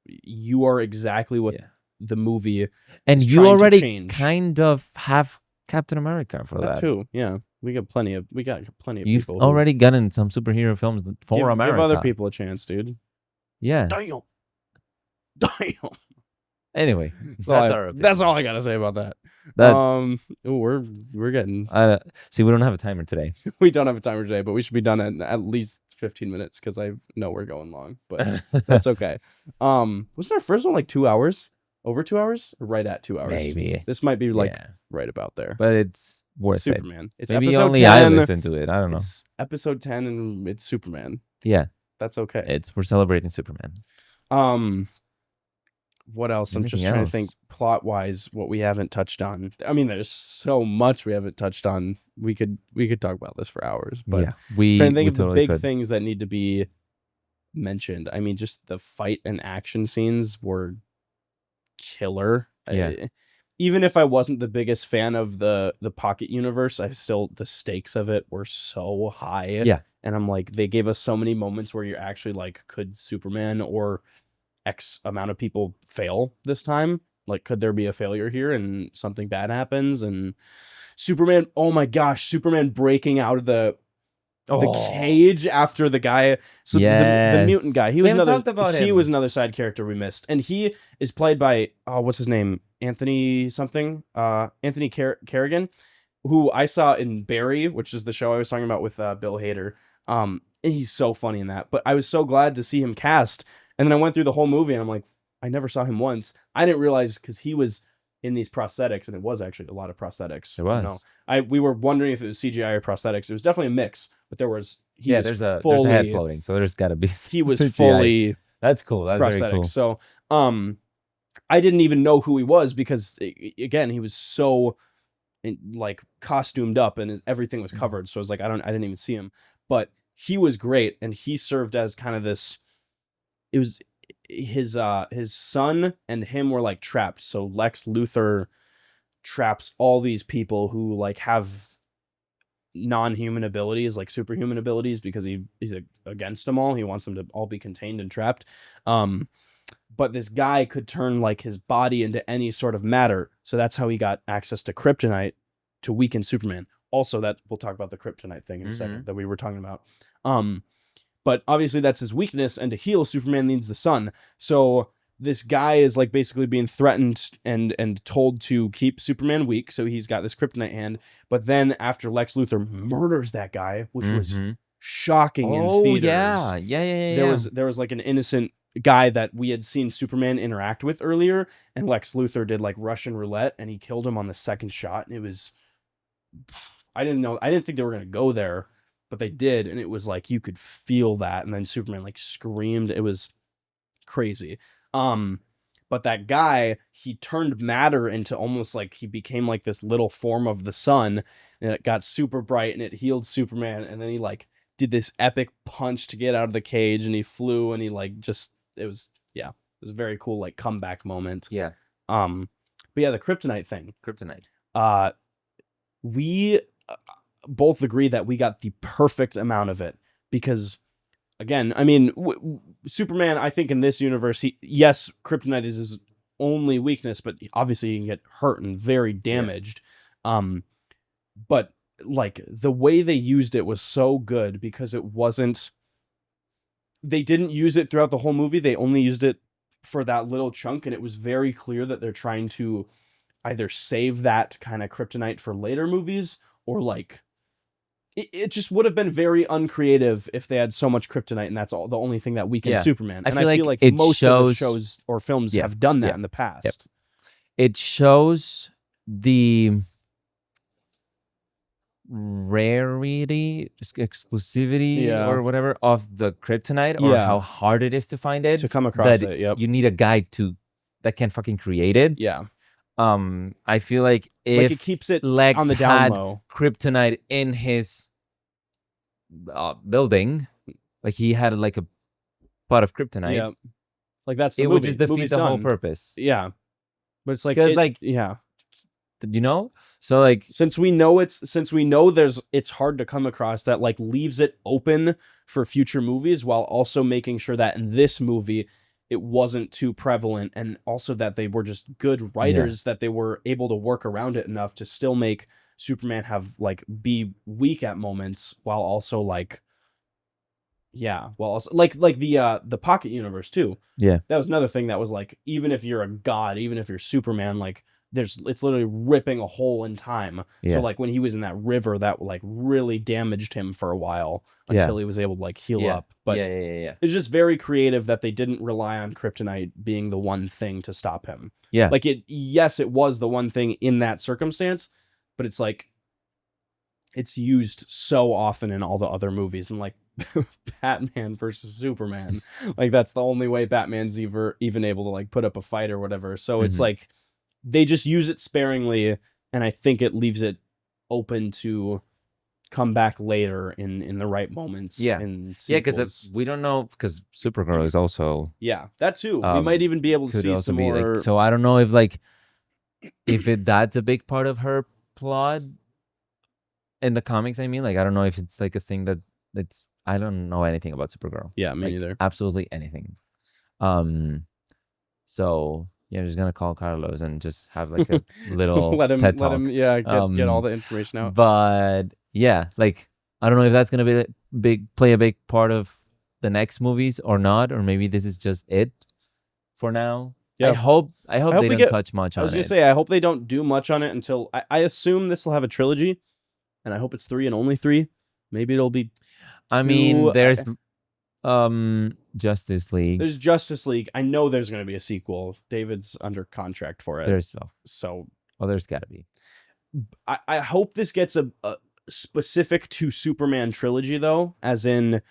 you are exactly what Yeah. the movie and is you trying to already change. kind of have Captain America for That that. too. Yeah. We got plenty of You've people. who already gotten some superhero films for America. give other people a chance, dude. Yeah. Damn. Anyway, That's that's all I gotta say about that. That's We're getting see, we don't have a timer today. we don't have a timer today, but we should be done in at least 15 minutes because I know we're going long, but that's okay. Wasn't our first one like 2 hours? Over 2 hours? Or right at 2 hours? Maybe. This might be like Yeah. right about there. But it's worth it. Superman. It's Maybe episode only 10. I listen to it. I don't know. It's episode 10 and it's Superman. Yeah. That's okay. We're celebrating Superman. What else? I'm just Anything trying to think else? plot wise what we haven't touched on. I mean, there's so much we haven't touched on. We could talk about this for hours, but yeah, we trying to think we of the totally big could. things that need to be mentioned. I mean, just the fight and action scenes were killer. Yeah. Even if I wasn't the biggest fan of the Pocket Universe, the stakes of it were so high. Yeah. And I'm like, they gave us so many moments where you're actually like, could Superman or X amount of people fail this time? Like, could there be a failure here and something bad happens? And Superman, oh my gosh, Superman breaking out of the cage after the guy. So the mutant guy, he was another side character we missed, and he is played by what's his name, Anthony Kerrigan, who I saw in Barry, which is the show I was talking about with Bill Hader. And he's so funny in that. But I was so glad to see him cast, and then I went through the whole movie, and I'm like, I never saw him once. I didn't realize because he was in these prosthetics, and it was actually a lot of prosthetics. It was. We were wondering if it was CGI or prosthetics. It was definitely a mix, but there was there's a head floating, so there's got to be he was CGI. fully That's cool. That's prosthetics. very cool. So I didn't even know who he was because again, he was so like costumed up and everything was covered. So I was like, I didn't even see him, but he was great, and he served as kind of this. It was his son and him were like trapped. So Lex Luthor traps all these people who like have non-human abilities, like superhuman abilities, because he's against them all. He wants them to all be contained and trapped. But this guy could turn like his body into any sort of matter. So that's how he got access to kryptonite to weaken Superman. Also, that we'll talk about the kryptonite thing in a second that we were talking about. But obviously that's his weakness, and to heal, Superman needs the sun. So this guy is like basically being threatened and told to keep Superman weak. So he's got this kryptonite hand. But then after Lex Luthor murders that guy, which was shocking in theaters. Yeah. There was like an innocent guy that we had seen Superman interact with earlier, and Lex Luthor did like Russian roulette, and he killed him on the second shot. And it was, I didn't think they were gonna go there, but they did, and it was like you could feel that. And then Superman like screamed. It was crazy. But that guy, he turned matter into almost like he became like this little form of the sun, and it got super bright and it healed Superman. And then he like did this epic punch to get out of the cage, and he flew, and he like it was a very cool like comeback moment. Yeah. But yeah, the kryptonite thing. We both agree that we got the perfect amount of it because, again, I mean, Superman, I think in this universe, kryptonite is his only weakness, but obviously he can get hurt and very damaged. But like the way they used it was so good because it wasn't, they didn't use it throughout the whole movie. They only used it for that little chunk, and it was very clear that they're trying to either save that kind of kryptonite for later movies, or like it just would have been very uncreative if they had so much kryptonite and that's all the only thing that weakens Superman. And I feel like most of the shows or films have done that in the past. Yep. It shows the rarity, exclusivity, or whatever of the kryptonite, or how hard it is to find it, to come across it. You need a guy that can fucking create it. I feel like if it keeps it Lex on the down had low. kryptonite in his building, like he had like a pot of kryptonite, like that's the it movie. would just defeat the whole purpose. But it's like, you know, so like since we know it's hard to come across, that like leaves it open for future movies, while also making sure that in this movie it wasn't too prevalent, and also that they were just good writers, that they were able to work around it enough to still make Superman have like be weak at moments, while also like the pocket universe too. That was another thing that was like, even if you're a god, even if you're Superman, like it's literally ripping a hole in time. So like when he was in that river, that like really damaged him for a while until he was able to like heal up. But it's just very creative that they didn't rely on kryptonite being the one thing to stop him. Like it was the one thing in that circumstance, but it's like it's used so often in all the other movies, and like Batman versus Superman, like that's the only way Batman's even able to like put up a fight or whatever. So it's like they just use it sparingly, and I think it leaves it open to come back later in the right moments. Because we don't know, because Supergirl is also that too. We might even be able to see some more. Like, so I don't know if like that's a big part of her plot in the comics. I mean, like I don't know if it's like a thing that's I don't know anything about Supergirl. Me neither. Absolutely anything. So I'm just gonna call Carlos and just have like a little TED talk. Get all the information out. But like I don't know if that's gonna play a big part of the next movies or not, or maybe this is just it for now. I hope they don't touch much on it. I was gonna say, I hope they don't do much on it until I assume this will have a trilogy, and I hope it's 3 and only 3. Maybe it'll be 2. I mean, there's Justice League. There's Justice League. I know there's going to be a sequel. David's under contract for it. There's gotta be. I hope this gets a specific to Superman trilogy, though, as in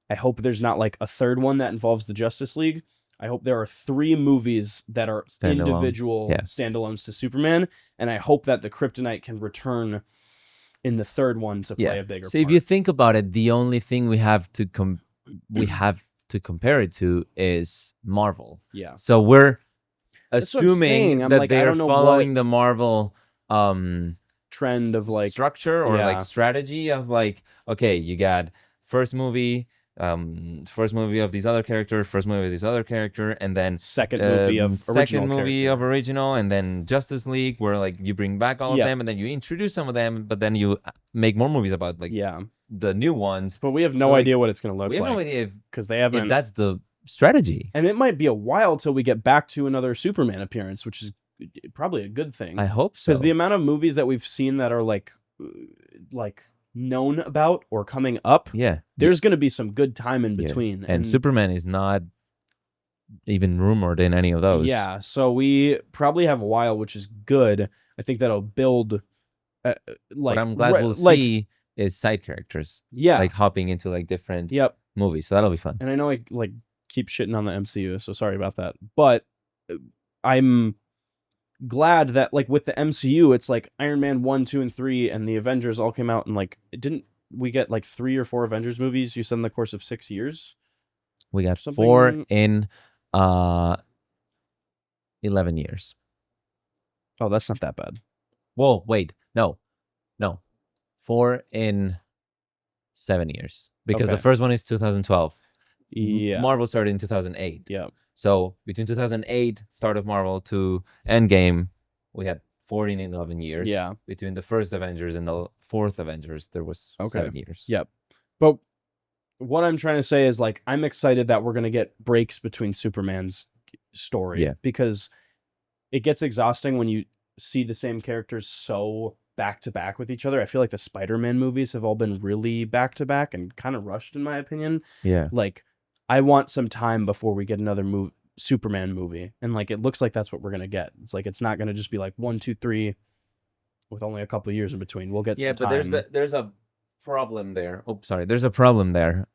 I hope there's not like a third one that involves the Justice League. I hope there are 3 movies that are individual standalones to Superman, and I hope that the kryptonite can return in the third one to play a bigger part. So if you think about it, the only thing we have to compare it to is Marvel. So we're assuming that they're following the Marvel trend of like structure or like strategy of like, okay, you got first movie of these other characters, first movie of this other character, and then second movie of original, and then Justice League, where like you bring back all of them, and then you introduce some of them, but then you make more movies about like the new ones. But we have no idea what it's going to look like. We have no idea because they haven't. If that's the strategy, and it might be a while till we get back to another Superman appearance, which is probably a good thing. I hope so. Because the amount of movies that we've seen that are like known about or coming up, there's going to be some good time in between. And Superman is not even rumored in any of those. So we probably have a while, which is good. I think that'll build what I'm glad we'll see is side characters. Like hopping into like different movies. So that'll be fun. And I know I like keep shitting on the MCU, so sorry about that. But I'm glad that like with the MCU, it's like Iron Man 1, 2, and 3, and the Avengers all came out, and like didn't we get like 3 or 4 Avengers movies? You said in the course of 6 years. We got 4 in 11 years. Oh, that's not that bad. Whoa, wait, no, 4 in 7 years, because the first one is 2012. Marvel started in 2008. So between 2008, start of Marvel, to Endgame, we had 11 years. Yeah. Between the first Avengers and the fourth Avengers, there was 7 years. Yep. But what I'm trying to say is, like, I'm excited that we're going to get breaks between Superman's story. Yeah. Because it gets exhausting when you see the same characters so back to back with each other. I feel like the Spider-Man movies have all been really back to back and kind of rushed, in my opinion. Yeah. Like, I want some time before we get another Superman movie. And, like, it looks like that's what we're going to get. It's like, it's not going to just be like 1, 2, 3 with only a couple of years in between. We'll get some time. But there's a problem there. Oh, sorry. There's a problem there.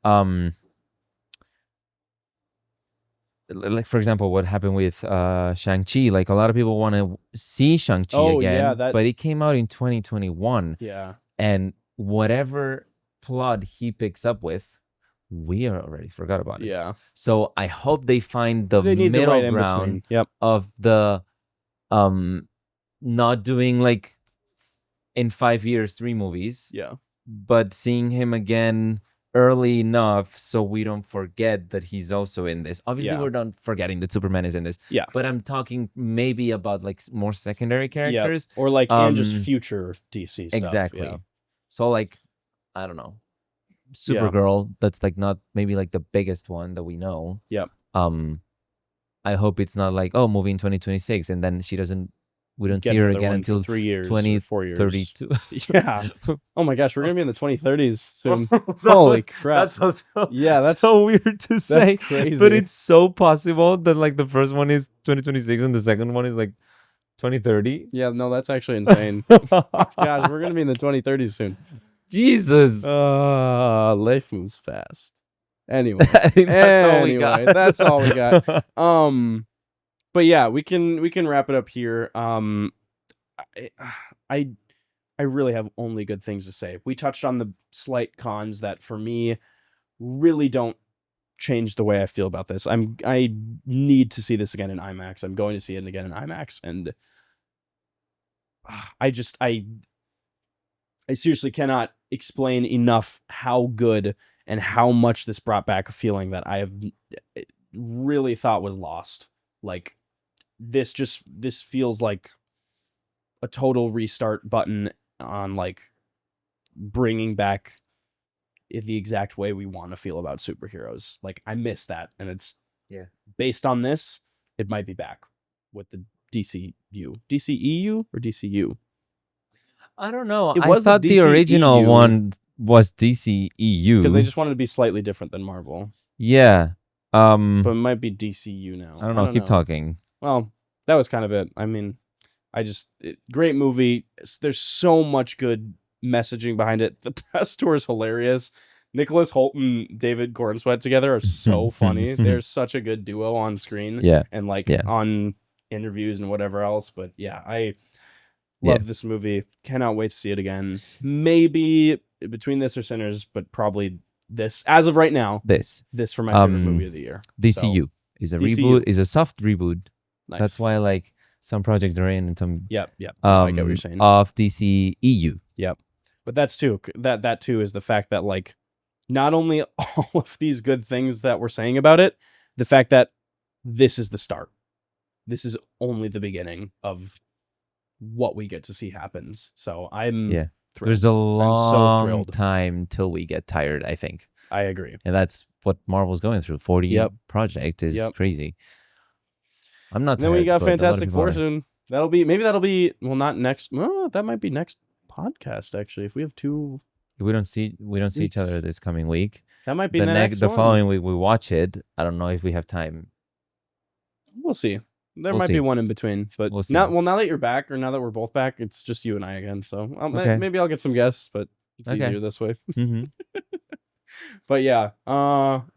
Like, for example, what happened with Shang-Chi. Like, a lot of people want to see Shang-Chi again, but it came out in 2021. Yeah. And whatever plot he picks up with, we already forgot about it. Yeah. So I hope they find the They need the middle right in ground between. of the not doing, like, in 5 years 3 movies. Yeah. But seeing him again early enough so we don't forget that he's also in this. Obviously, we're not forgetting that Superman is in this. Yeah. But I'm talking maybe about, like, more secondary characters. Or, like, and just future DC stuff. Exactly. Yeah. So, like, I don't know. Supergirl, that's, like, not maybe, like, the biggest one that we know. Yep. I hope it's not like, oh, movie in 2026, and then we don't Get see her another again one until for 3 years, 4 years. 32. Yeah. Oh my gosh, we're gonna be in the 2030s soon. Holy crap! That's so weird to say. That's crazy. But it's so possible that, like, the first one is 2026 and the second one is, like, 2030. Yeah, no, that's actually insane. Gosh, we're gonna be in the 2030s soon. Jesus. Life moves fast. Anyway, that's all we got. That's all we got. But yeah, we can wrap it up here. I really have only good things to say. We touched on the slight cons that, for me, really don't change the way I feel about this. I need to see this again in IMAX. I'm going to see it again in IMAX, and I seriously cannot explain enough how good and how much this brought back a feeling that I have really thought was lost. Like, this feels like a total restart button on, like, bringing back the exact way we want to feel about superheroes. Like, I miss that, and it's based on this, it might be back with the DCEU or DCU. I don't know. It I was thought the original DCEU. one was DCEU because they just wanted to be slightly different than Marvel. Yeah. But it might be DCU now. I don't know. Keep talking. Well, that was kind of it. I mean, great movie. There's so much good messaging behind it. The press tour is hilarious. Nicholas Hoult and David Cornsweet together are so funny. They're such a good duo on screen. Yeah. And, like, on interviews and whatever else. But yeah, I love this movie. Cannot wait to see it again. Maybe between this or Sinners, but probably this. As of right now, this for my favorite movie of the year. DCU is a reboot. Is a soft reboot. Nice. That's why, like, some projects are in and some. Yep. I get what you're saying. Of DCEU. Yep. But that too is the fact that, like, not only all of these good things that we're saying about it, the fact that this is the start. This is only the beginning of what we get to see happens. So I'm thrilled. There's a long time till we get tired, I think. I agree. And that's what Marvel's going through. 40 project is crazy. I'm not tired. Then we got Fantastic Four soon. That'll be well, not next. Well, that might be next podcast, actually. If we have 2 we don't see each other this coming week. That might be the following week we watch it. I don't know if we have time. We'll see. There might be one in between, but now that you're back, or now that we're both back, it's just you and I again. So maybe I'll get some guests, but it's easier this way. Mm-hmm. But yeah,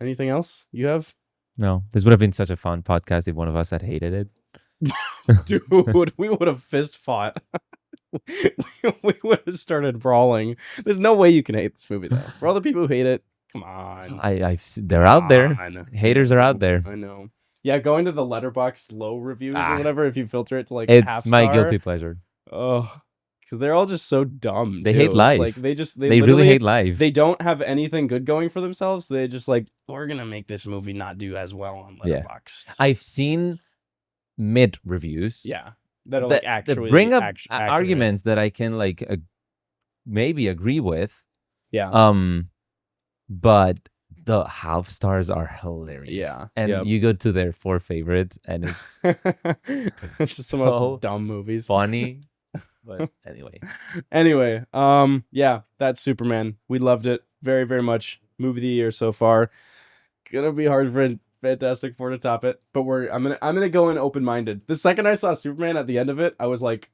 anything else you have? No, this would have been such a fun podcast if one of us had hated it. Dude, we would have fist fought. We would have started brawling. There's no way you can hate this movie, though. For all the people who hate it, come on. They're out there. Haters are out there. I know. Yeah, going to the Letterboxd low reviews or whatever, if you filter it to, like, it's half my star, guilty pleasure. Oh, because they're all just so dumb. They hate life. Like, they really hate life. They don't have anything good going for themselves. They just, like, we're gonna make this movie not do as well on Yeah. Letterboxd. I've seen mid reviews. Yeah, that are like that actually bring up accurate. arguments that I can like maybe agree with. Yeah, But the half stars are hilarious. Yeah, And yep. you go to their 4 favorites and it's it's just the so most dumb movies. funny. But anyway. Anyway, yeah, that's Superman. We loved it very, very much. Movie of the year so far. Gonna be hard for Fantastic Four to top it, but I'm gonna go in open minded. The second I saw Superman at the end of it, I was like,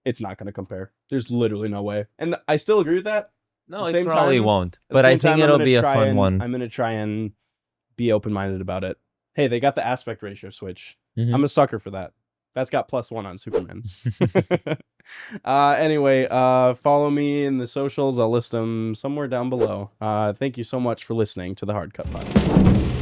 it's not gonna compare. There's literally no way, and I still agree with that. No, At it probably won't. But I think it'll be a fun one. I'm gonna try and be open minded about it. Hey, they got the aspect ratio switch. Mhm. I'm a sucker for that. That's got +1 on Superman. Anyway, follow me in the socials. I'll list them somewhere down below. Thank you so much for listening to the Hard Cut Podcast.